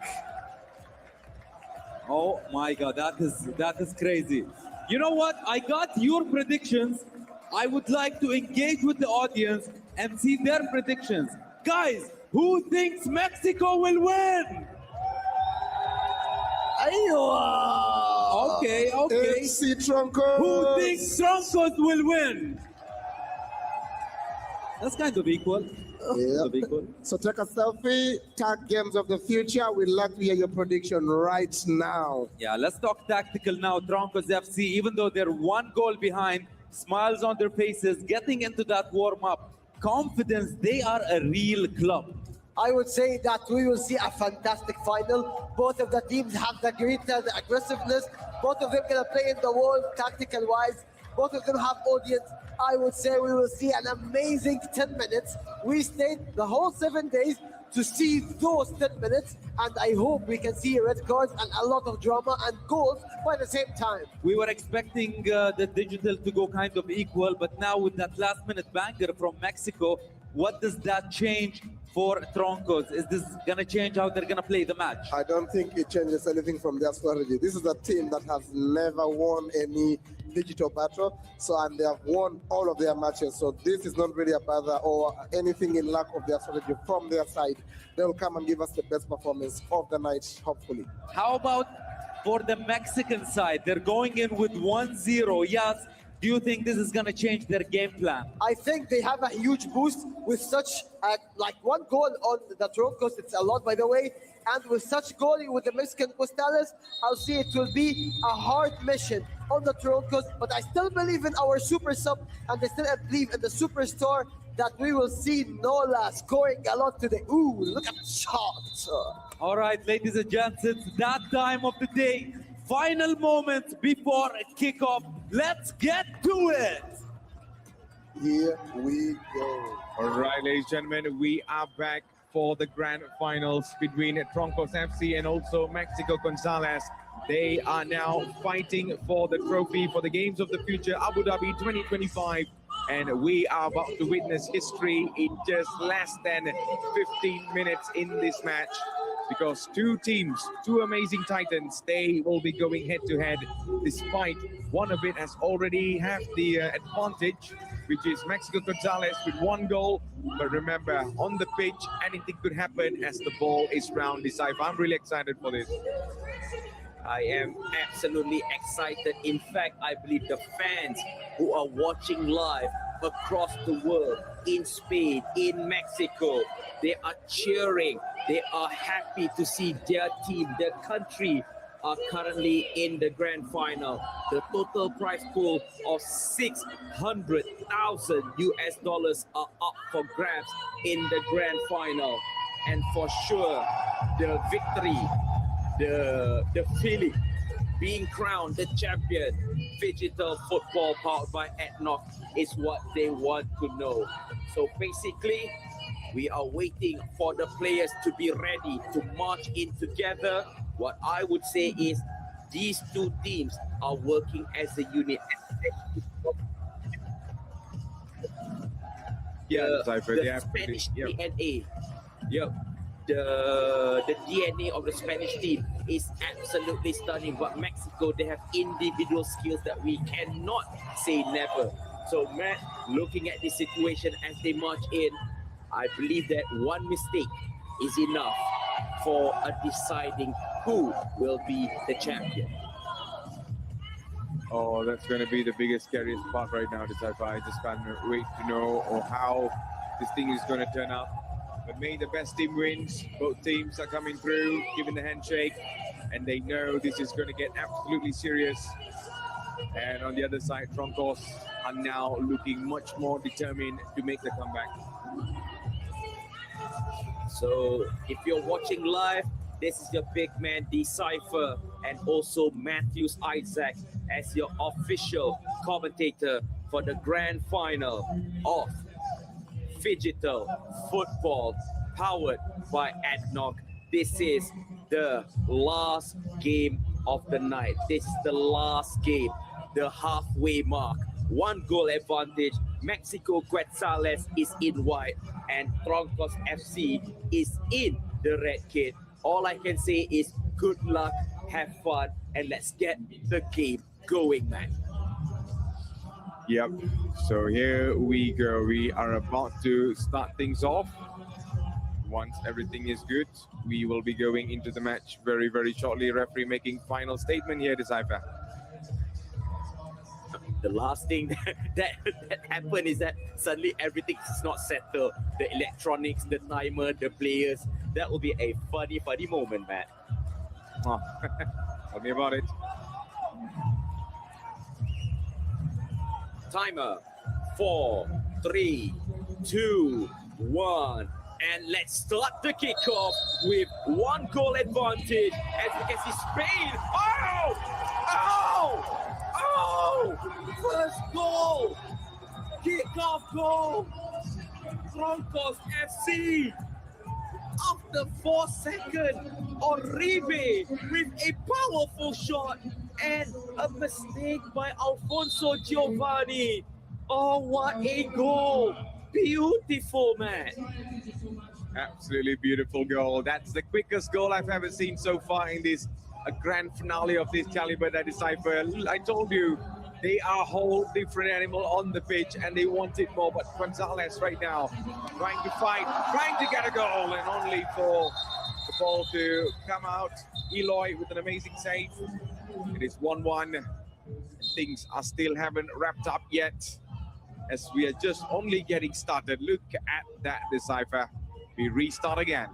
Oh my God, that is crazy. You know what? I got your predictions. I would like to engage with the audience and see their predictions. Guys, who thinks Mexico will win? Okay. FC Troncos. Who thinks Troncos will win? That's kind of equal. Yeah. So take a selfie, tag games of the future. We'd like to hear your prediction right now. Yeah, let's talk tactical now. Troncos FC, even though they're 1 goal behind, smiles on their faces, getting into that warm-up, confidence, they are a real club. I would say that we will see a fantastic final. Both of the teams have the grit and the aggressiveness. Both of them gonna play in the wall tactical-wise. Both of them have audience. I would say we will see an amazing 10 minutes. We stayed the whole 7 days to see those 10 minutes, and I hope we can see red cards and a lot of drama and goals by the same time. We were expecting the digital to go kind of equal, but now with that last-minute banger from Mexico, what does that change for Troncos? Is this going to change how they're going to play the match? I don't think it changes anything from their strategy. This is a team that has never won any digital battle, and they have won all of their matches. So this is not really a bother or anything in lack of their strategy from their side. They'll come and give us the best performance of the night, hopefully. How about for the Mexican side? They're going in with 1-0. Yes. Do you think this is going to change their game plan? I think they have a huge boost with such like 1 goal on the Troncos. It's a lot, by the way. And with such goalie with the Mexican Cristales, I'll see it will be a hard mission on the Troncos. But I still believe in our super sub, and I still believe in the superstar that we will see Nola scoring a lot today. Ooh, look at the shot. All right, ladies and gents, it's that time of the day. Final moments before kickoff. Let's get to it. Here we go. All right, ladies and gentlemen, we are back for the grand finals between Troncos FC and also Mexico Gonzalez. They are now fighting for the trophy for the Games of the Future Abu Dhabi 2025. And we are about to witness history in just less than 15 minutes in this match, because 2 teams, 2 amazing titans, they will be going head-to-head, despite one of it has already have the advantage, which is Mexico Gonzalez with 1 goal. But remember, on the pitch, anything could happen as the ball is round decisive. I'm really excited for this. I am absolutely excited. In fact, I believe the fans who are watching live across the world, in Spain, in Mexico, they are cheering. They are happy to see their team, their country are currently in the grand final. The total prize pool of $600,000 are up for grabs in the grand final. And for sure, the victory, the feeling, being crowned the champion, Phygital football powered by ADNOC, is what they want to know. So basically, we are waiting for the players to be ready to march in together. What I would say is these 2 teams are working as a unit. The Spanish DNA. Yep. The DNA of the Spanish team is absolutely stunning. But Mexico, they have individual skills that we cannot say never. So Matt, looking at this situation as they march in, I believe that 1 mistake is enough for deciding who will be the champion. Oh, that's going to be the biggest, scariest part right now, Decipher. I just can't wait to know how this thing is going to turn out. But may the best team wins. Both teams are coming through, giving the handshake, and they know this is going to get absolutely serious. And on the other side, Troncos are now looking much more determined to make the comeback. So if you're watching live, this is your big man Decipher and also Matthews Isaac as your official commentator for the grand final of Phygital Football powered by ADNOC. This is the last game of the night. This is the last game, the halfway mark. 1 goal advantage. Mexico Quetzales is in white and Troncos FC is in the red kit. All I can say is good luck, have fun, and let's get the game going, man. Yep. So here we go. We are about to start things off. Once everything is good, we will be going into the match very, very shortly. Referee making final statement here, Decipher. The last thing that happened is that suddenly everything is not settled. The electronics, the timer, the players. That will be a funny moment, man. Oh, tell me about it. Timer, 4, 3, 2, 1. And let's start the kickoff with 1 goal advantage. As we can see, Spain. Oh! Oh! Oh! First goal! Kickoff goal! Troncos FC! After 4 seconds, Oribe with a powerful shot and a mistake by Alfonso Giovanni. Oh, what a goal! Beautiful, man. Absolutely beautiful goal. That's the quickest goal I've ever seen so far in this grand finale of this caliber, that Decipher. I told you, they are a whole different animal on the pitch and they want it more. But Gonzalez right now trying to fight, trying to get a goal, and only for the ball to come out. Eloy with an amazing save. It is 1-1. Things are still haven't wrapped up yet, as we are just only getting started. Look at that, Decipher. We restart again.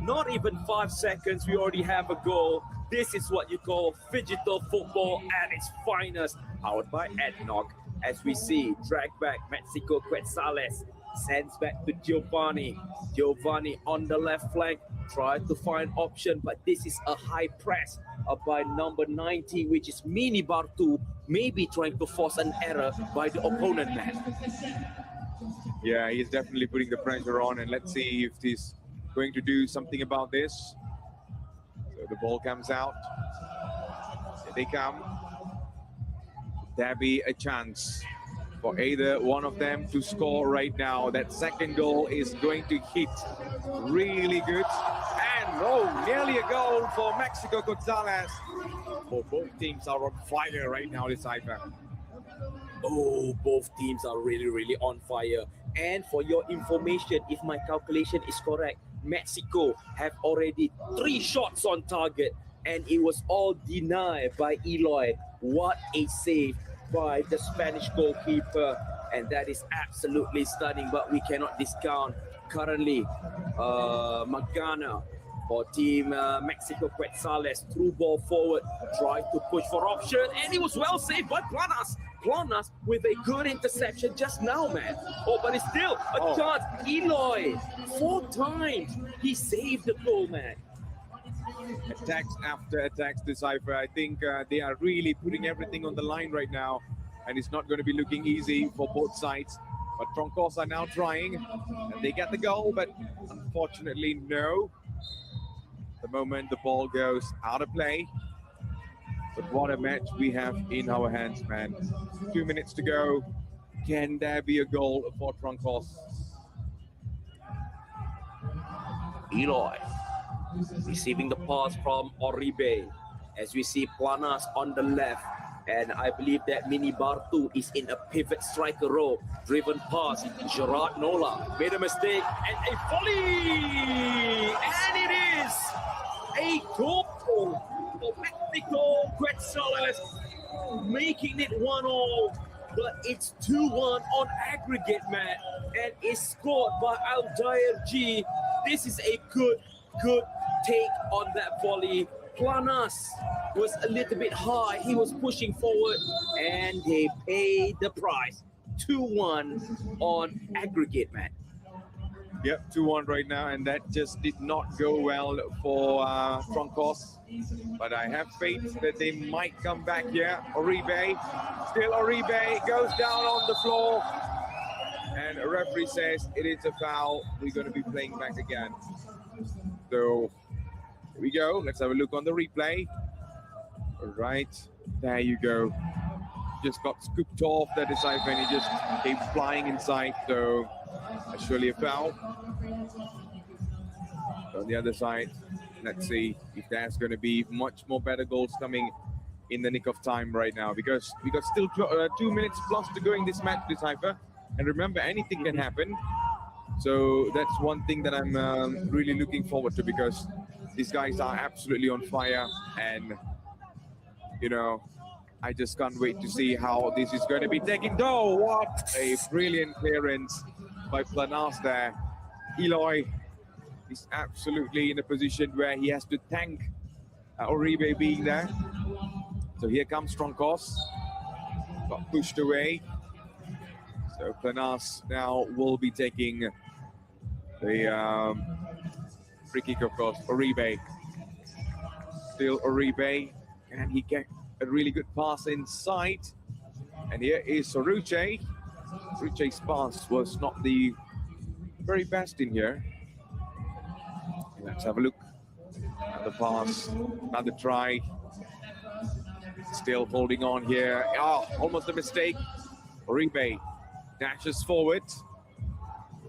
Not even 5 seconds, we already have a goal. This is what you call Phygital football at its finest, powered by ADNOC. As we see, drag back Mexico Quetzales, sends back to Giovanni. Giovanni on the left flank, try to find option, but this is a high press by number 90, which is Mini Bartu, maybe trying to force an error by the opponent, man. Yeah, he's definitely putting the pressure on, and let's see if he's going to do something about this. So the ball comes out. Here they come. There be a chance for either one of them to score right now. That second goal is going to hit really good. And oh, nearly a goal for Mexico Gonzalez. Oh, both teams are on fire right now, Decipher. Oh, both teams are really on fire. And for your information, if my calculation is correct, Mexico have already 3 shots on target, and it was all denied by Eloy. What a save by the Spanish goalkeeper, and that is absolutely stunning, but we cannot discount currently Magana for team Mexico Quetzales. Through ball forward, tried to push for option, and it was well saved by Planas. Planas with a good interception just now, man. Oh, but it's still a chance. Eloy, 4 times he saved the goal, man. Attacks after attacks, Decipher. I think they are really putting everything on the line right now, and it's not going to be looking easy for both sides. But Troncos are now trying, and they get the goal, but unfortunately, no. The moment the ball goes out of play. But what a match we have in our hands, man. 2 minutes to go. Can there be a goal for Troncos? Eloy receiving the pass from Oribe. As we see Planas on the left. And I believe that Mini Bartu is in a pivot striker role. Driven past Gerard Nola. Made a mistake and a volley! And it is a goal for Mexico Quetzales, making it 1-0. But it's 2-1 on aggregate, man. And it's scored by Aldair G. This is a good take on that volley. Planas was a little bit high. He was pushing forward, and they paid the price. 2-1 on aggregate, man. Yep, 2-1 right now, and that just did not go well for Troncos. But I have faith that they might come back here. Oribe, still Oribe, goes down on the floor. And a referee says it is a foul. We're going to be playing back again. So here we go. Let's have a look on the replay. All right, there you go. Just got scooped off the decipher and he just came flying inside. So surely a foul. On the other side, let's see if there's going to be much more better goals coming in the nick of time right now, because we got still 2 minutes plus to go in this match, decipher. And remember, anything can happen. So that's one thing that I'm really looking forward to, because these guys are absolutely on fire. And, you know, I just can't wait to see how this is going to be taken. Oh, what a brilliant clearance by Planas there. Eloy is absolutely in a position where he has to thank Oribe being there. So here comes Troncos. Got pushed away. So Planas now will be taking the free kick, of course. Oribe. Still Oribe. Can he get a really good pass inside? And here is Soruche. Soruche's pass was not the very best in here. Let's have a look at the pass. Another try. Still holding on here. Oh, almost a mistake. Oribe dashes forward.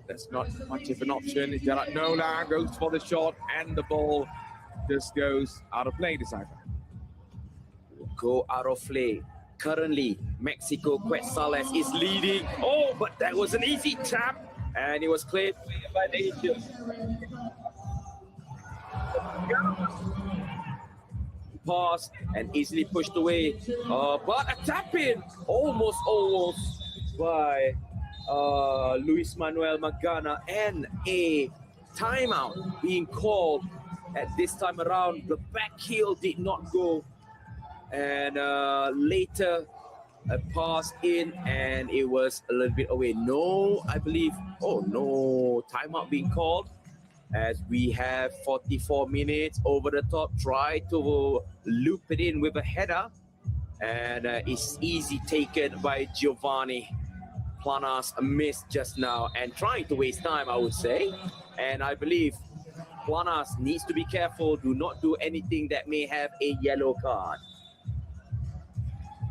That's not much of an option. Gerard Nola goes for the shot, and the ball just goes out of play, decipher. Go out of play. Currently, Mexico Quetzales is leading. Oh, but that was an easy tap, and it was cleared by the Egypt. Pass and easily pushed away. But a tap in, almost by Luis Manuel Magana, and a timeout being called at this time around. The back heel did not go. And later a pass in, and it was a little bit away. No, I believe, oh no, timeout being called as we have 44 minutes over the top. Try to loop it in with a header, and it's easy taken by Giovanni. Planas missed just now and trying to waste time, I would say. And I believe Planas needs to be careful. Do not do anything that may have a yellow card.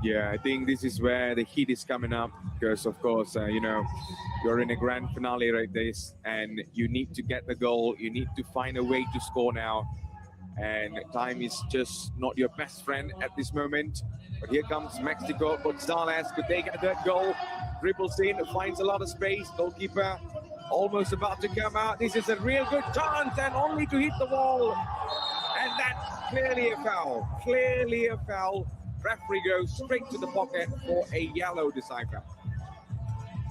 Yeah, I think this is where the heat is coming up, because of course, you know, you're in a grand finale like this, and you need to get the goal. You need to find a way to score now, and time is just not your best friend at this moment. But here comes Mexico. Gonzalez could take a third goal, dribbles in, finds a lot of space. Goalkeeper almost about to come out. This is a real good chance, and only to hit the wall, and that's clearly a foul. Clearly a foul. Referee goes straight to the pocket for a yellow, decipher.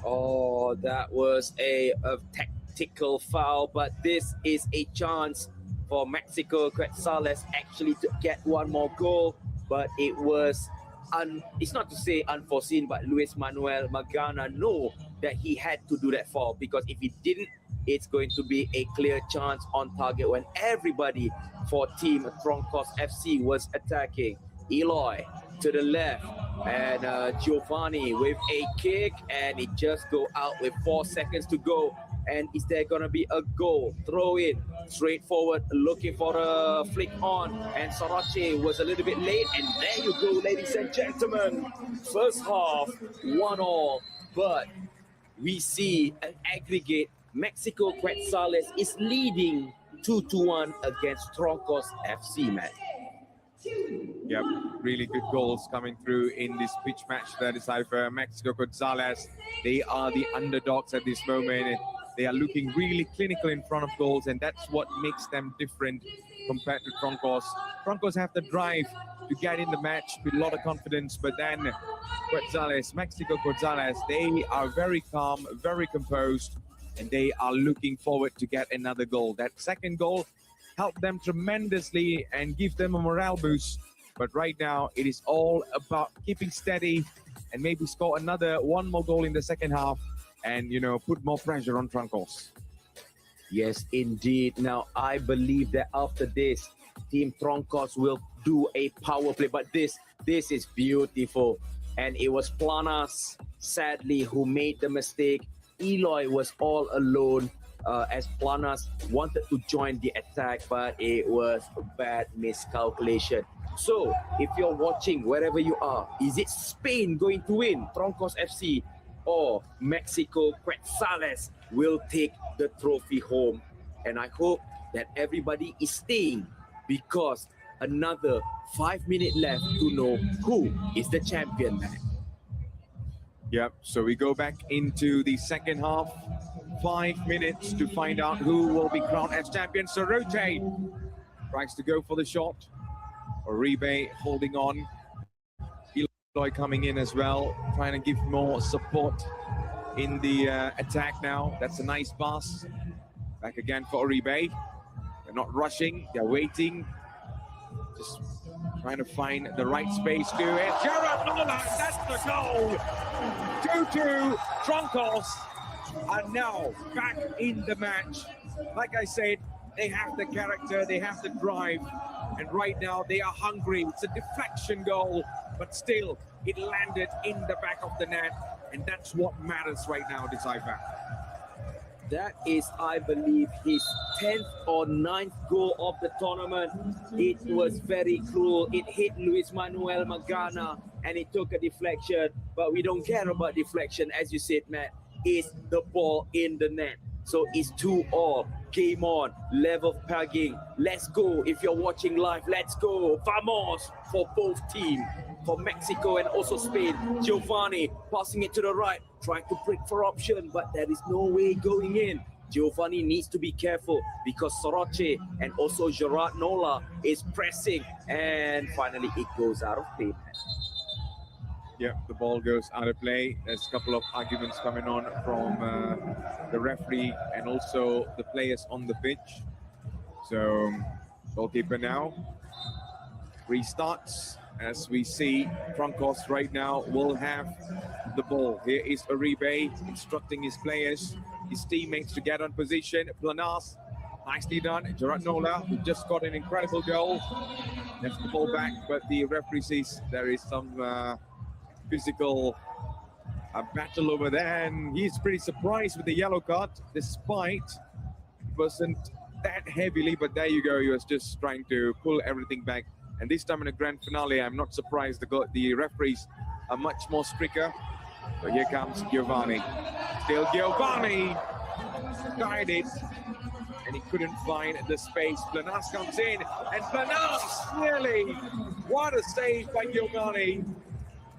Oh, that was a tactical foul, but this is a chance for Mexico Quetzales actually to get one more goal. But it was, it's not to say unforeseen, but Luis Manuel Magana know that he had to do that foul, because if he didn't, it's going to be a clear chance on target when everybody for Team Troncos FC was attacking. Eloy to the left, and Giovanni with a kick, and it just go out with 4 seconds to go. And is there gonna be a goal? Throw in straight forward, looking for a flick on, and Sorache was a little bit late, and there you go, ladies and gentlemen. First half 1-1, but we see an aggregate. Mexico Quetzales is leading 2-1 against Troncos FC, man. Yep, really good goals coming through in this pitch match. That is for Mexico Gonzalez. They are the underdogs at this moment. They are looking really clinical in front of goals, and that's what makes them different compared to Troncos. Troncos have the drive to get in the match with a lot of confidence, but then Gonzalez, Mexico Gonzalez, they are very calm, very composed, and they are looking forward to get another goal. That second goal helped them tremendously and give them a morale boost But right now, it is all about keeping steady and maybe score one more goal in the second half and, put more pressure on Troncos. Yes, indeed. Now, I believe that after this, Team Troncos will do a power play. But this is beautiful. And it was Planas, sadly, who made the mistake. Eloy was all alone as Planas wanted to join the attack, but it was a bad miscalculation. So, if you're watching, wherever you are, is it Spain going to win, Troncos FC, or Mexico, Quetzales will take the trophy home? And I hope that everybody is staying, because another 5 minutes left to know who is the champion, man. Yep, so we go back into the second half. 5 minutes to find out who will be crowned as champion. Sorote tries to go for the shot. Oribe holding on. Eloy coming in as well, trying to give more support in the attack now. That's a nice pass. Back again for Oribe. They're not rushing, they're waiting. Just trying to find the right space to it. Gerard Nolan, that's the goal! 2-2, Troncos are now back in the match. Like I said, they have the character, they have the drive, and right now they are hungry. It's a deflection goal, but still, it landed in the back of the net, and that's what matters right now, Decipher. That is, I believe, his 10th or 9th goal of the tournament. It was very cruel. It hit Luis Manuel Magana and it took a deflection. But we don't care about deflection, as you said, Matt. It's the ball in the net. So it's 2-2. Game on. Level pegging. Let's go. If you're watching live, let's go. Vamos for both teams. For Mexico and also Spain. Giovanni passing it to the right, trying to break for option, but there is no way going in. Giovanni needs to be careful because Soroche and also Gerard Nola is pressing, and finally it goes out of play. Yeah, the ball goes out of play. There's a couple of arguments coming on from the referee and also the players on the pitch. So, goalkeeper now restarts. As we see, Troncos right now will have the ball. Here is Oribe instructing his players, his teammates to get on position. Planas, nicely done. Gerard Nola, who just got an incredible goal. Left the ball back, but the referee says there is some physical battle over there, and he's pretty surprised with the yellow card, despite it wasn't that heavily, but there you go. He was just trying to pull everything back. And this time in the grand finale, I'm not surprised the referees are much more stricter. So here comes Giovanni. Still Giovanni tried it, and he couldn't find the space. Planas comes in, and Planas, really, what a save by Giovanni.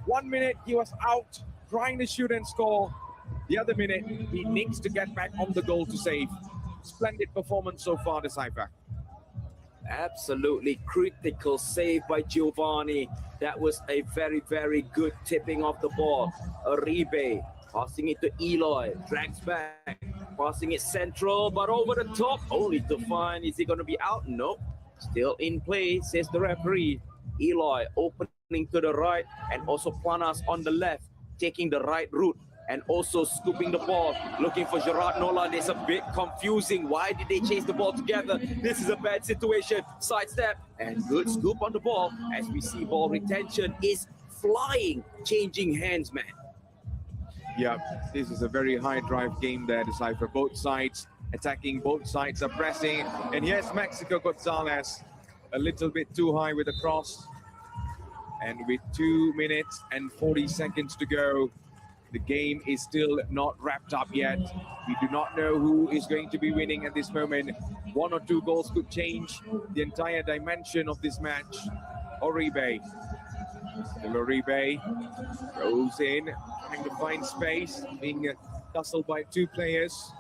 1 minute he was out trying to shoot and score. The other minute he needs to get back on the goal to save. Splendid performance so far, Decipher. Absolutely critical save by Giovanni. That was a very, very good tipping of the ball. Oribe passing it to Eloy, drags back, passing it central, but over the top, only to find, is he going to be out? No, still in play, says the referee. Eloy opening to the right, and also Planas on the left, taking the right route, and also scooping the ball, looking for Gerard Nola. It's a bit confusing. Why did they chase the ball together? This is a bad situation. Sidestep and good scoop on the ball. As we see, ball retention is flying, changing hands, man. Yeah, this is a very high drive game there, Decipher. Both sides attacking, both sides are pressing. And yes, Mexico Gonzalez a little bit too high with the cross. And with 2 minutes and 40 seconds to go, the game is still not wrapped up yet. We do not know who is going to be winning at this moment. 1 or 2 goals could change the entire dimension of this match. Oribe. Still Oribe goes in, trying to find space, being tussled by 2 players.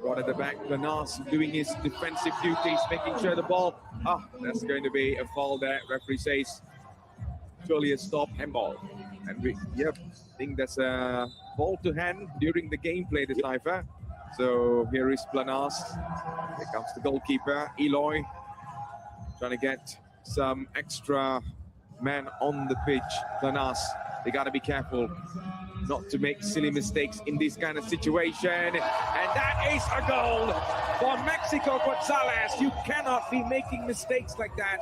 Right at the back, Planas doing his defensive duties, making sure the ball... that's going to be a foul there. Referee says, surely a stop, handball. And we, think that's a ball to hand during the gameplay, Decipher. So here is Planas. Here comes the goalkeeper, Eloy, trying to get some extra man on the pitch than us. They got to be careful not to make silly mistakes in this kind of situation. And that is a goal for Mexico Gonzalez. You cannot be making mistakes like that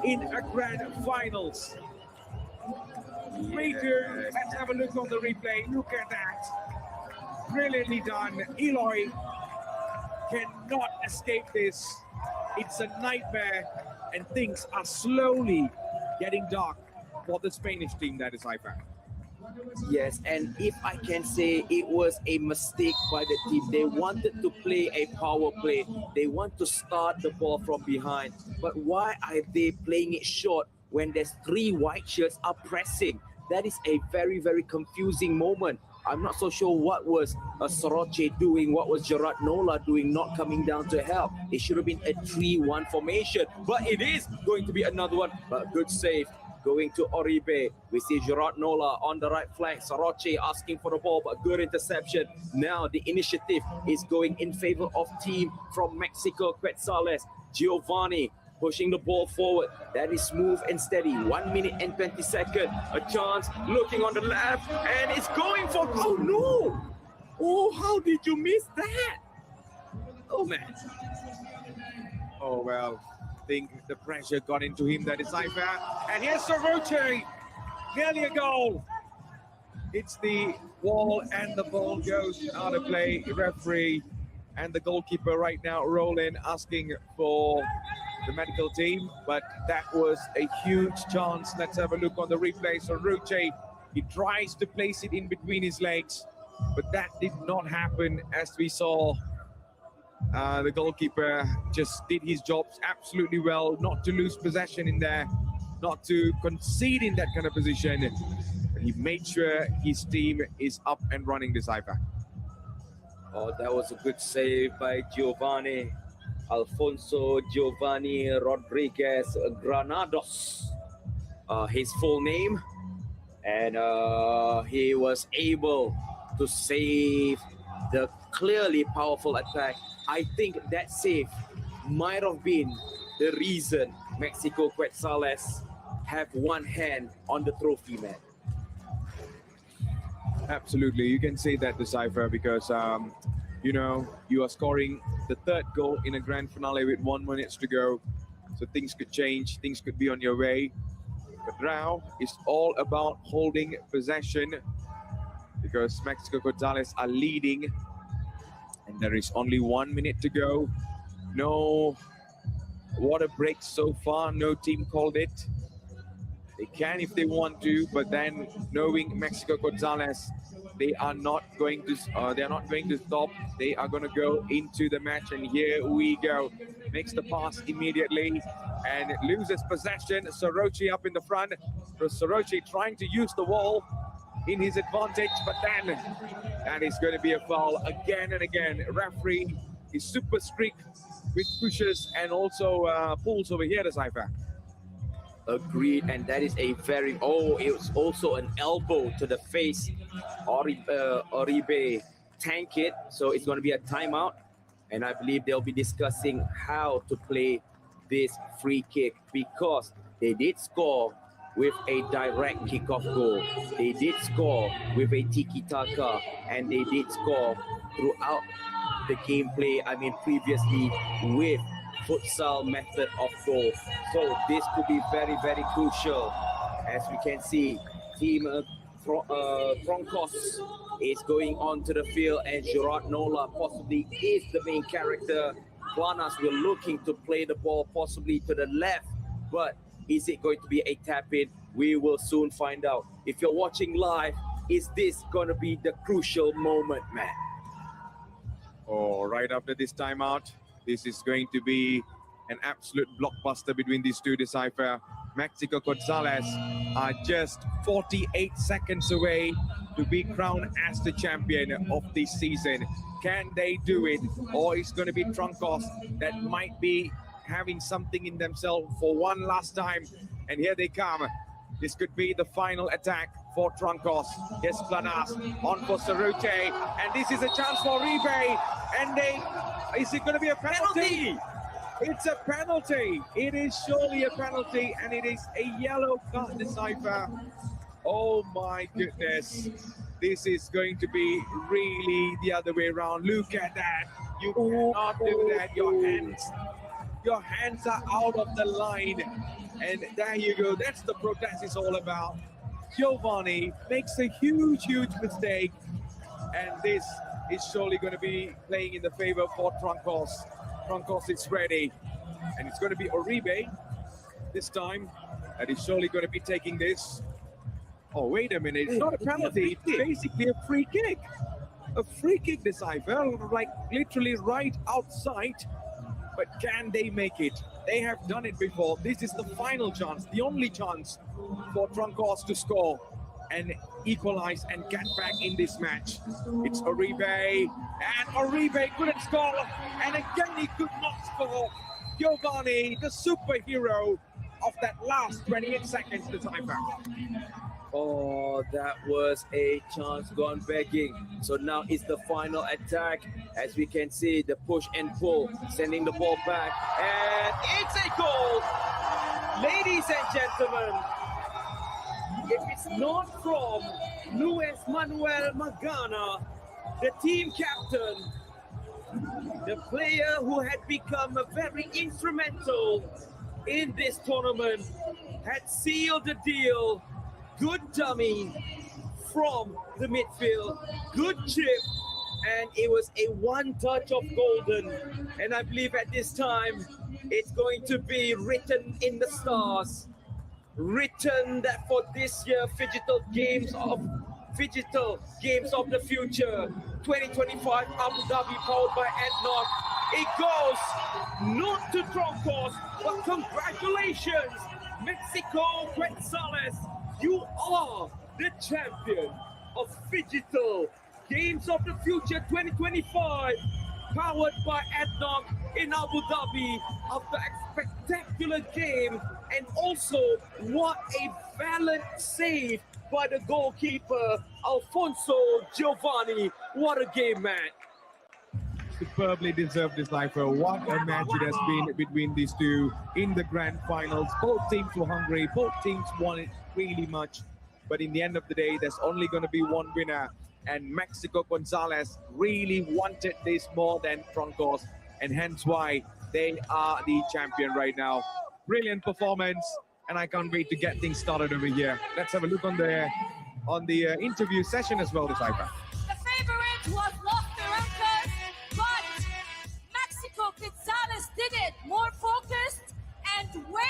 in a grand finals. 3-2. Let's have a look on the replay. Look at that. Brilliantly done. Eloy cannot escape this. It's a nightmare, and things are slowly getting dark for the Spanish team, that is IFAC. Yes, and if I can say, it was a mistake by the team. They wanted to play a power play. They want to start the ball from behind. But why are they playing it short when there's 3 white shirts are pressing? That is a very, very confusing moment. I'm not so sure what was Soroche doing, what was Gerard Nola doing, not coming down to help. It should have been a 3-1 formation, but it is going to be another one. But good save going to Oribe. We see Gerard Nola on the right flank. Soroche asking for the ball, but good interception. Now the initiative is going in favor of team from Mexico, Quetzales. Giovanni pushing the ball forward. That is smooth and steady. 1 minute and 20 seconds. A chance looking on the left, and it's going for, oh no! Oh, how did you miss that? Oh man. Oh well, I think the pressure got into him, that is Saifa. And here's Soroche, nearly a goal. It's the wall and the ball goes out of play. Referee and the goalkeeper right now, Roland, asking for the medical team, but that was a huge chance. Let's have a look on the replay. Soroche, he tries to place it in between his legs, but that did not happen, as we saw. The goalkeeper just did his job absolutely well, not to lose possession in there, not to concede in that kind of position. But he made sure his team is up and running this IFAC. Oh, that was a good save by Giovanni. Alfonso Giovanni Rodriguez Granados, his full name. And he was able to save the clearly powerful attack. I think that save might have been the reason Mexico Quetzales have one hand on the trophy, man. Absolutely, you can say that, Decipher, because you know, you are scoring the 3rd goal in a grand finale with 1 minute to go, so things could change, things could be on your way. But now it's all about holding possession, because Mexico Gonzalez are leading, and there is only 1 minute to go. No water breaks so far, no team called it. They can if they want to, but then knowing Mexico Gonzalez, they are not going to stop. They are going to go into the match, and here we go. Makes the pass immediately and loses possession. Soroche up in the front. Soroche trying to use the wall in his advantage, but then that is going to be a foul again and again. Referee is super strict with pushes and also pulls over here, the Saifa. Agreed, and that is a very, it was also an elbow to the face. Oribe tank it, so it's going to be a timeout, and I believe they'll be discussing how to play this free kick, because they did score with a direct kickoff goal. They did score with a tiki-taka, and they did score throughout the gameplay, previously with futsal method of goal. So this could be very, very crucial. As we can see, team Troncos is going onto the field, and Gerard Nola possibly is the main character. Planas were looking to play the ball possibly to the left, but is it going to be a tap-in? We will soon find out. If you're watching live, is this going to be the crucial moment, man? Oh, right after this timeout, this is going to be an absolute blockbuster between these two, Decipher. Mexico Gonzalez are just 48 seconds away to be crowned as the champion of this season. Can they do it? Or it's going to be Troncos that might be having something in themselves for one last time. And here they come. This could be the final attack for Troncos. Here's Planas on for Soroche. And this is a chance for Ribe. And is it going to be a penalty? It's a penalty. It is surely a penalty, and it is a yellow card, Decipher. Oh my goodness. This is going to be really the other way around. Look at that. You cannot do that. Your hands are out of the line. And there you go. That's the protest is all about. Giovanni makes a huge mistake. And this is surely going to be playing in the favor for Troncos. Troncos is ready. And it's going to be Oribe this time. That is surely going to be taking this. Oh, wait a minute. It's not a penalty. It's basically a free kick. A free kick, Decipher, like literally right outside. But can they make it? They have done it before. This is the final chance, the only chance for Troncos to score and equalize and get back in this match. It's Oribe, and Oribe couldn't score, and again he could not score. Giovanni, the superhero of that last 28 seconds, Decipher. Oh, that was a chance gone begging. So now it's the final attack. As we can see, the push and pull, sending the ball back. And it's a goal! Ladies and gentlemen, if it's not from Luis Manuel Magana, the team captain, the player who had become very instrumental in this tournament, had sealed the deal. Good dummy from the midfield, good chip, and it was a one touch of golden. And I believe at this time, it's going to be written in the stars, written that for this year, Phygital Games of the Future 2025 Abu Dhabi, powered by ADNOC. It goes not to Troncos, but congratulations, Mexico Gonzalez. You are the champion of Phygital Games of the Future 2025, powered by ADNOC in Abu Dhabi, after a spectacular game. And also, what a valiant save by the goalkeeper, Alfonso Giovanni. What a game, man. Superbly deserved, Decipher. What a match it has been between these two in the grand finals. Both teams were hungry. Both teams wanted really much. But in the end of the day, there's only going to be one winner. And Mexico Gonzalez really wanted this more than Troncos. And hence why they are the champion right now. Brilliant performance. And I can't wait to get things started over here. Let's have a look on the interview session as well, Decipher. The favorite was Los Barrancas, but Mexico Gonzalez did it. More focused and way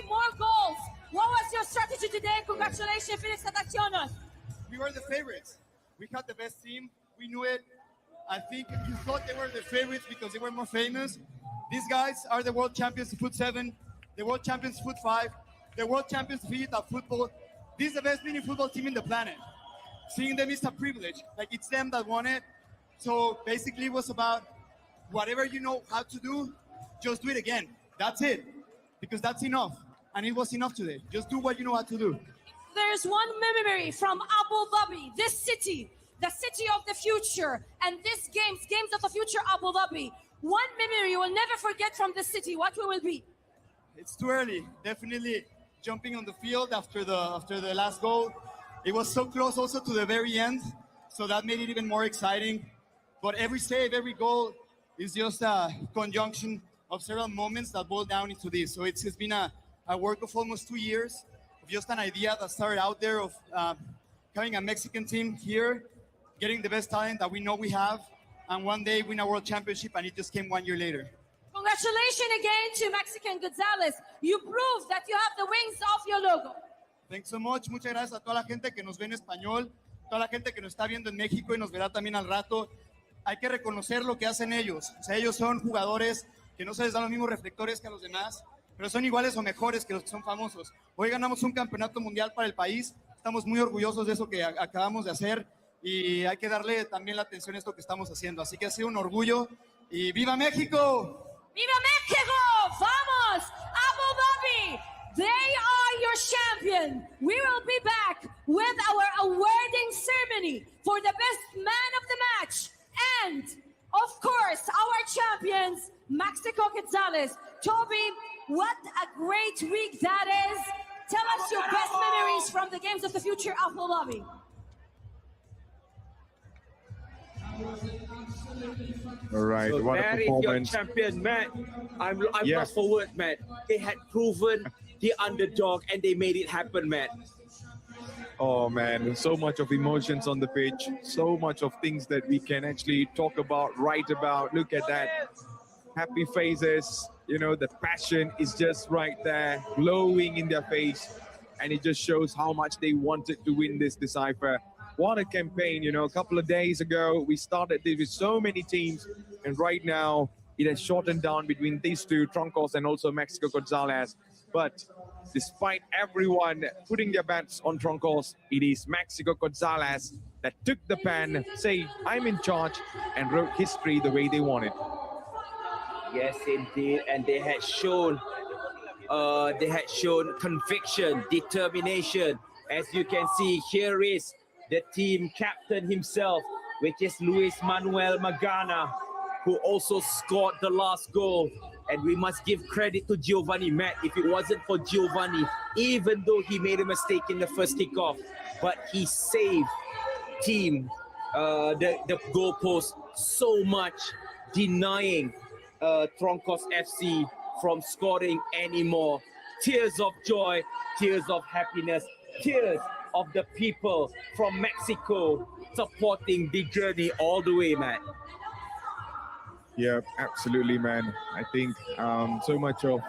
more goals. What was your strategy today? Congratulations, felicitaciones. We were the favorites. We had the best team. We knew it. I think you thought they were the favorites because they were more famous. These guys are the world champions in Foot 7, the world champions in Foot 5, the world champions in Phygital football. This is the best mini football team in the planet. Seeing them is a privilege. Like, it's them that won it. So basically it was about whatever you know how to do, just do it again. That's it. Because that's enough. And it was enough today. Just do what you know how to do. There's one memory from Abu Dhabi, this city, the city of the future, and this games of the future Abu Dhabi. One memory you will never forget from this city. What will it be? It's too early. Definitely jumping on the field after the last goal. It was so close also to the very end, so that made it even more exciting. But every save, every goal is just a conjunction of several moments that boil down into this. So it's been a work of almost 2 years, of just an idea that started out there of having a Mexican team here, getting the best talent that we know we have, and one day win a world championship, and it just came 1 year later. Congratulations again to Mexican Gonzalez. You proved that you have the wings of your logo. Thanks so much. Muchas gracias a toda la gente que nos ve en español, toda la gente que nos está viendo en México y nos verá también al rato. Hay que reconocer lo que hacen ellos. O sea, ellos son jugadores que no se les dan los mismos reflectores que a los demás, pero son iguales o mejores que los que son famosos. Hoy ganamos un campeonato mundial para el país. Estamos muy orgullosos de eso que acabamos de hacer y hay que darle también la atención a esto que estamos haciendo. Así que ha sido un orgullo y ¡viva México! ¡Viva México! ¡Vamos! Abu Dhabi! They are your champion. We will be back with our awarding ceremony for the best man of the match. And, of course, our champions, Mexico Gonzalez. Toby, what a great week that is. Tell us your best memories from the Games of the Future Abu Dhabi. All right, So what a that is your performance. champion, Matt. I'm Yeah. lost for words, Matt. They had proven the underdog and they made it happen, Matt. Oh man, so much of emotions on the pitch, so much of things that we can actually talk about, write about. Look at that. Happy faces, you know, the passion is just right there, glowing in their face. And it just shows how much they wanted to win this Decipher. What a campaign, you know, a couple of days ago, we started this with so many teams. And right now, it has shortened down between these two, Troncos and also Mexico Gonzalez. But despite everyone putting their bets on Troncos, it is Mexico Gonzalez that took the pen, say, I'm in charge, and wrote history the way they wanted. Yes, indeed. And they had shown conviction, determination. As you can see, here is the team captain himself, which is Luis Manuel Magana, who also scored the last goal. And we must give credit to Giovanni, Matt. If it wasn't for Giovanni, even though he made a mistake in the first kickoff, but he saved team the goalpost so much, denying Troncos FC from scoring anymore. Tears of joy, tears of happiness, tears of the people from Mexico supporting the journey all the way, man. Yeah, absolutely, man. I think so much of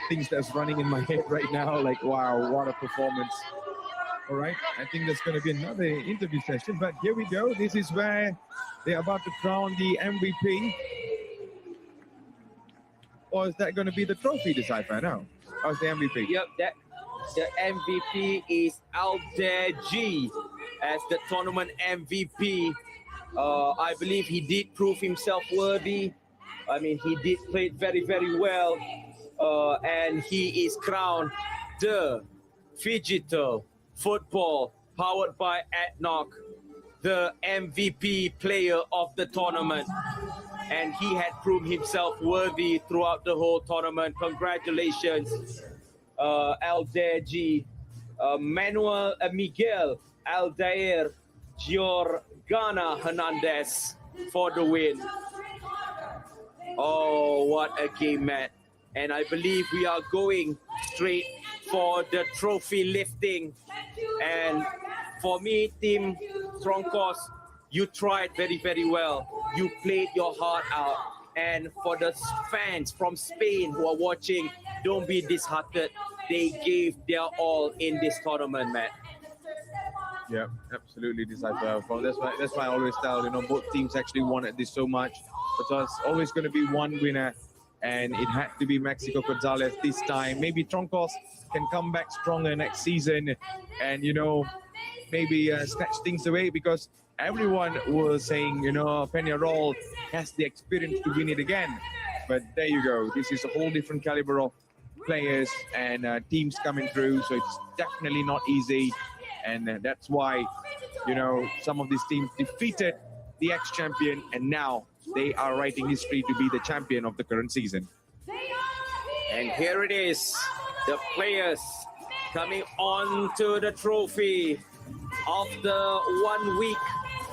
things that's running in my head right now, like, wow, what a performance. All right, I think there's going to be another interview session, but here we go. This is where they're about to crown the MVP. Or is that going to be the trophy, Decipher now? Or is the MVP? Yep, the MVP is Aldair G as the tournament MVP. I believe he did prove himself worthy. I mean, he did play very, very well. And he is crowned the Phygital football powered by ADNOC, the MVP player of the tournament. And he had proved himself worthy throughout the whole tournament. Congratulations, Aldair G. Miguel Aldair Giorgana Hernandez for the win. Oh, what a game, Matt. And I believe we are going straight for the trophy lifting. And for me, Team Troncos, you tried very, very well. You played your heart out. And for the fans from Spain who are watching, don't be disheartened. They gave their all in this tournament, man. Yeah, absolutely, Decipher. That's why I always tell, you know, both teams actually wanted this so much. But there's always going to be one winner, and it had to be Mexico Gonzalez this time. Maybe Troncos can come back stronger next season and, you know, maybe snatch things away, because everyone was saying, you know, Peñarol has the experience to win it again. But there you go. This is a whole different caliber of players and teams coming through. So it's definitely not easy. And that's why, you know, some of these teams defeated the ex-champion, and now they are writing history to be the champion of the current season. And here it is, the players coming on to the trophy after 1 week,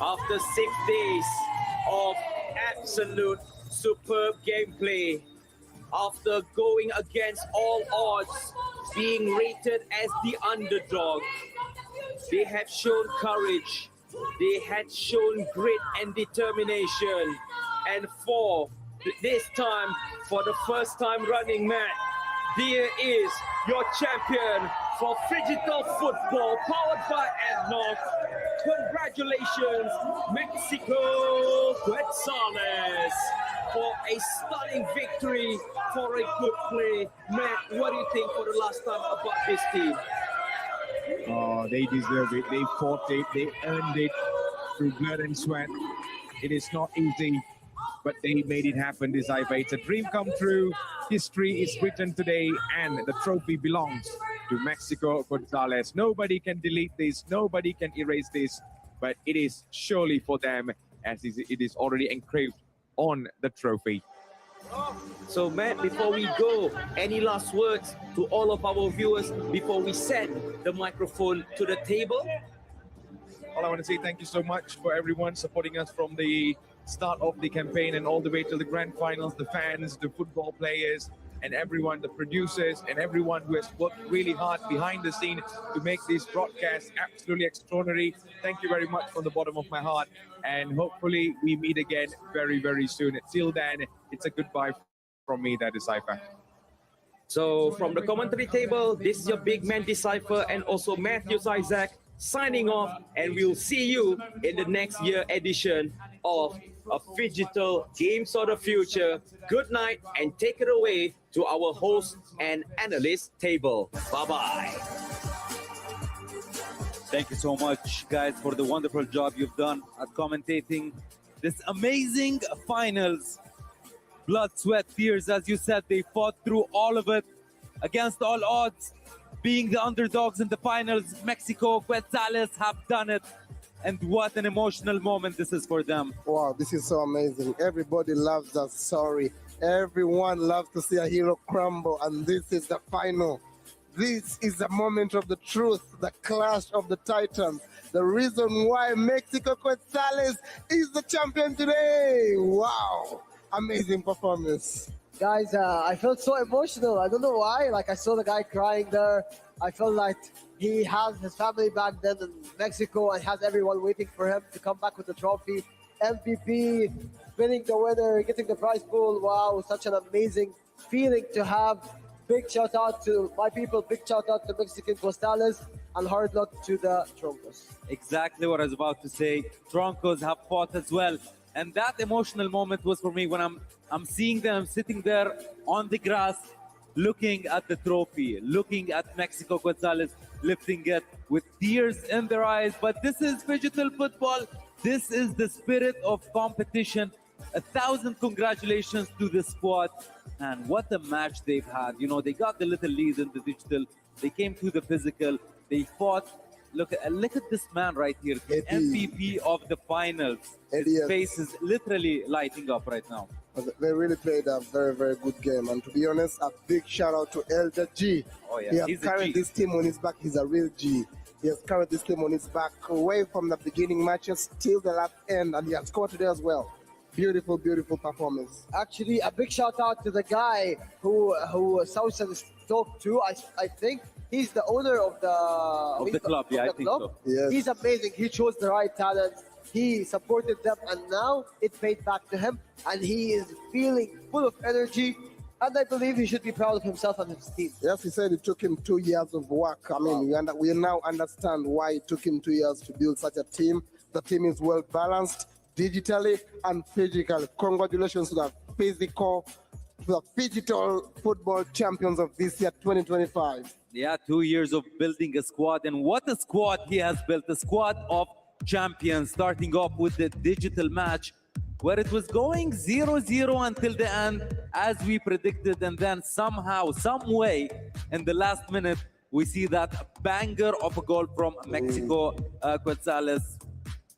after 6 days of absolute superb gameplay, after going against all odds, being rated as the underdog. They have shown courage, they had shown grit and determination, and for this time, for the first time running, Matt, there is your champion for Phygital football, powered by ADNOC. Congratulations, Mexico Gonzalez, for a stunning victory, for a good play. Matt, what do you think for the last time about this team? Oh, they deserve it. They fought it. They earned it through blood and sweat. It is not easy, but they made it happen, Decipher. It's a dream come true. History is written today, and the trophy belongs to Mexico Gonzalez. Nobody can delete this. Nobody can erase this, but it is surely for them, as it is already engraved on the trophy. So, Matt, before we go, any last words to all of our viewers before we send the microphone to the table? All I want to say, thank you so much for everyone supporting us from the start of the campaign and all the way to the grand finals, the fans, the football players, and everyone, the producers, and everyone who has worked really hard behind the scene to make this broadcast absolutely extraordinary. Thank you very much from the bottom of my heart, and hopefully we meet again very, very soon. Till then, it's a goodbye from me, that is Cypher. So, from the commentary table, this is your big man Decipher and also Matthews Isaac signing off, and we'll see you in the next year edition of a Phygital Games of the Future. Good night, and take it away to our host and analyst table. Bye-bye. Thank you so much, guys, for the wonderful job you've done at commentating this amazing finals. Blood, sweat, tears, as you said, they fought through all of it against all odds. Being the underdogs in the finals, Mexico, Quetzales have done it. And what an emotional moment this is for them. Wow, this is so amazing. Everybody loves that story. Everyone loves to see a hero crumble, and this is the final. This is the moment of the truth, the clash of the titans. The reason why Mexico Quetzales is the champion today. Wow, amazing performance. Guys, I felt so emotional. I don't know why. Like, I saw the guy crying there. I felt like he has his family back then in Mexico and has everyone waiting for him to come back with the trophy. MVP, winning the winner, getting the prize pool. Wow, such an amazing feeling to have. Big shout out to my people. Big shout out to Mexican Costales, and hard luck to the Troncos. Exactly what I was about to say. Troncos have fought as well. And that emotional moment was for me when I'm seeing them sitting there on the grass, looking at the trophy, looking at Mexico Quetzales lifting it with tears in their eyes. But this is Phygital football. This is the spirit of competition. 1,000 congratulations to the squad. And what a match they've had. You know, they got the little lead in the digital. They came to the physical. They fought. Look at this man right here, the MVP of the finals. His face is literally lighting up right now. They really played a very, very good game. And to be honest, a big shout out to Elder G. Oh, yeah. He has carried this team on his back. He's a real G. He has carried this team on his back away from the beginning matches till the last end. And he has scored today as well. Beautiful, beautiful performance. Actually, a big shout out to the guy who Southern talked to. I think he's the owner of the club. Yeah, I think so. Yes. He's amazing. He chose the right talent. He supported them, and now it paid back to him. And he is feeling full of energy. And I believe he should be proud of himself and his team. Yes, he said it took him 2 years of work. I mean, we now understand why it took him 2 years to build such a team. The team is well balanced, digitally and physically. Congratulations to the Phygital football champions of this year, 2025. Yeah, 2 years of building a squad. And what a squad he has built. A squad of champions, starting off with the digital match, where it was going 0-0 until the end, as we predicted. And then somehow, some way, in the last minute, we see that banger of a goal from Mexico Quetzales.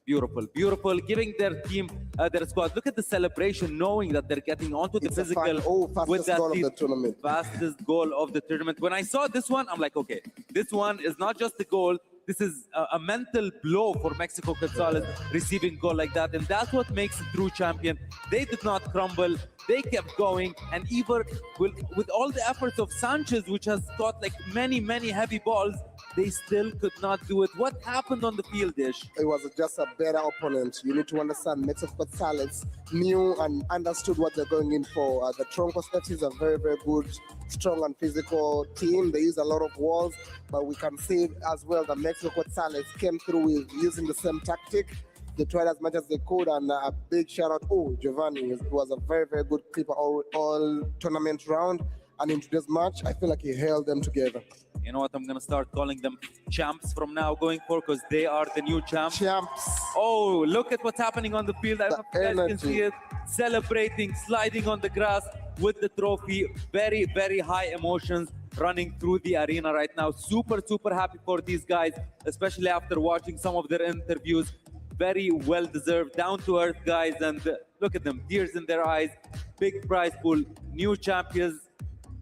Beautiful, beautiful, giving their team, their squad. Look at the celebration, knowing that they're getting onto the physical with that goal of the tournament. Fastest goal of the tournament. When I saw this one, I'm like, okay, this one is not just a goal. This is a mental blow for Mexico Quetzales receiving goal like that. And that's what makes a true champion. They did not crumble. They kept going. And even with all the efforts of Sanchez, which has got like many, many heavy balls, they still could not do it. What happened on the field, Ish? It was just a better opponent. You need to understand Mexico Quetzales knew and understood what they're going in for. The Troncos FC is a very, very good, strong and physical team. They use a lot of walls, but we can see as well that Mexico Quetzales came through with using the same tactic. They tried as much as they could, and a big shout out. Oh, Giovanni was a very, very good keeper all tournament round. And in today's match, I feel like he held them together. You know what? I'm going to start calling them champs from now going forward, because they are the new champs. Champs. Oh, look at what's happening on the field. I don't know if you guys can see it. Celebrating, sliding on the grass with the trophy. Very, very high emotions running through the arena right now. Super, super happy for these guys, especially after watching some of their interviews. very well deserved, down to earth guys, and look at them, tears in their eyes, big prize pool, new champions.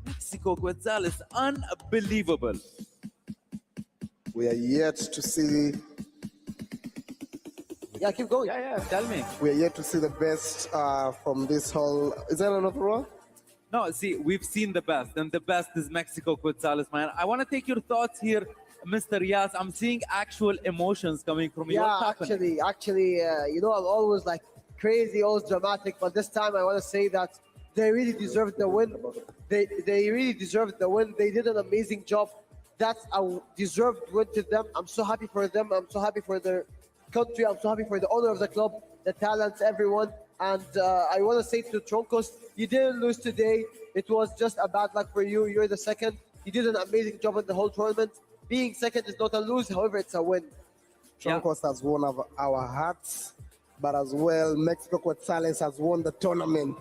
Mexico Quetzales, unbelievable. We are yet to see. Yeah, keep going. Yeah, tell me. We are yet to see the best from this whole. Is that another one? No, see, we've seen the best, and the best is Mexico Quetzales, man. I want to take your thoughts here, Mr. Yas. I'm seeing actual emotions coming from you. Yeah, What's happening? actually, you know, I'm always like crazy, always dramatic, but this time I want to say that they really deserved the win. They really deserved the win. They did an amazing job. That's a deserved win to them. I'm so happy for them. I'm so happy for their country. I'm so happy for the owner of the club, the talents, everyone. And I want to say to Troncos, you didn't lose today. It was just a bad luck for you. You're the second. You did an amazing job in the whole tournament. Being second is not a lose. However, it's a win. Troncos has won our hearts, but as well, Mexico Quetzales has won the tournament.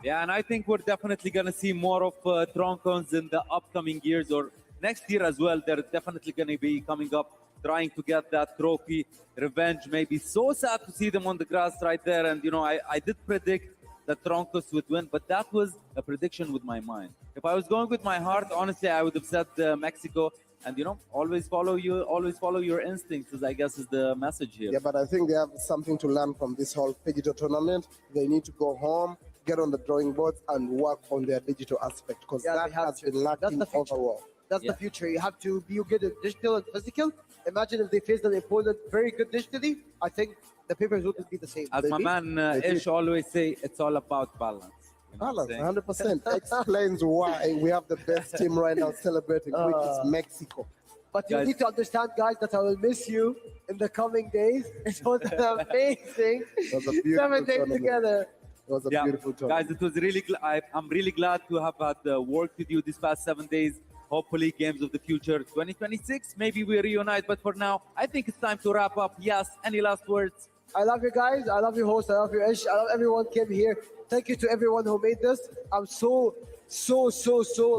Yeah, and I think we're definitely going to see more of Troncos in the upcoming years, or next year as well. They're definitely going to be coming up, trying to get that trophy. Revenge may be so sad to see them on the grass right there. And, you know, I did predict that Troncos would win, but that was a prediction with my mind. If I was going with my heart, honestly, I would have said Mexico. And, you know, always follow your instincts, I guess is the message here. Yeah, but I think they have something to learn from this whole Phygital tournament. They need to go home, get on the drawing boards, and work on their digital aspect, because that has been lacking overall. That's the future. You have to be good at digital and physical. Imagine if they faced an opponent very good digitally. I think the papers wouldn't be the same. As my man Ish always say, it's all about balance. Balance, 100%. Explains why we have the best team right now celebrating, which is Mexico. But you need to understand, guys, that I will miss you in the coming days. It was amazing. It was a beautiful 7 days tournament. together. It was a beautiful tournament. Guys, it was really. I'm really glad to have had worked with you these past 7 days. Hopefully, games of the future, 2026. Maybe we reunite. But for now, I think it's time to wrap up. Yes. Any last words? I love you guys. I love you, host. I love you, Ish. I love everyone came here. Thank you to everyone who made this. I'm so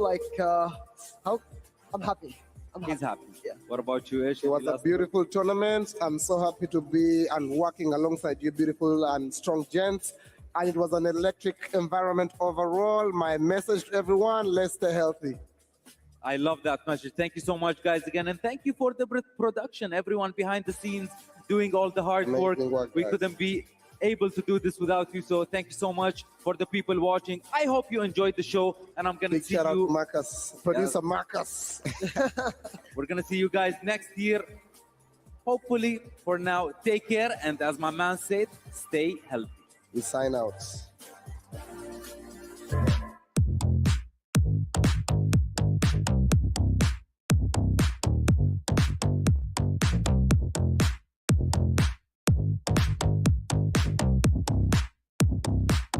like, I'm happy. He's happy. Yeah. What about you, Ish? It was a beautiful tournament. I'm so happy to be and working alongside you, beautiful and strong gents. And it was an electric environment overall. My message to everyone, let's stay healthy. I love that message. Thank you so much, guys, again. And thank you for the production, everyone behind the scenes doing all the hard work. We couldn't be able to do this without you. So thank you so much for the people watching. I hope you enjoyed the show. And I'm going to see shout you. Out Marcus, producer Marcus. We're going to see you guys next year. Hopefully, for now, take care. And as my man said, stay healthy. We sign out.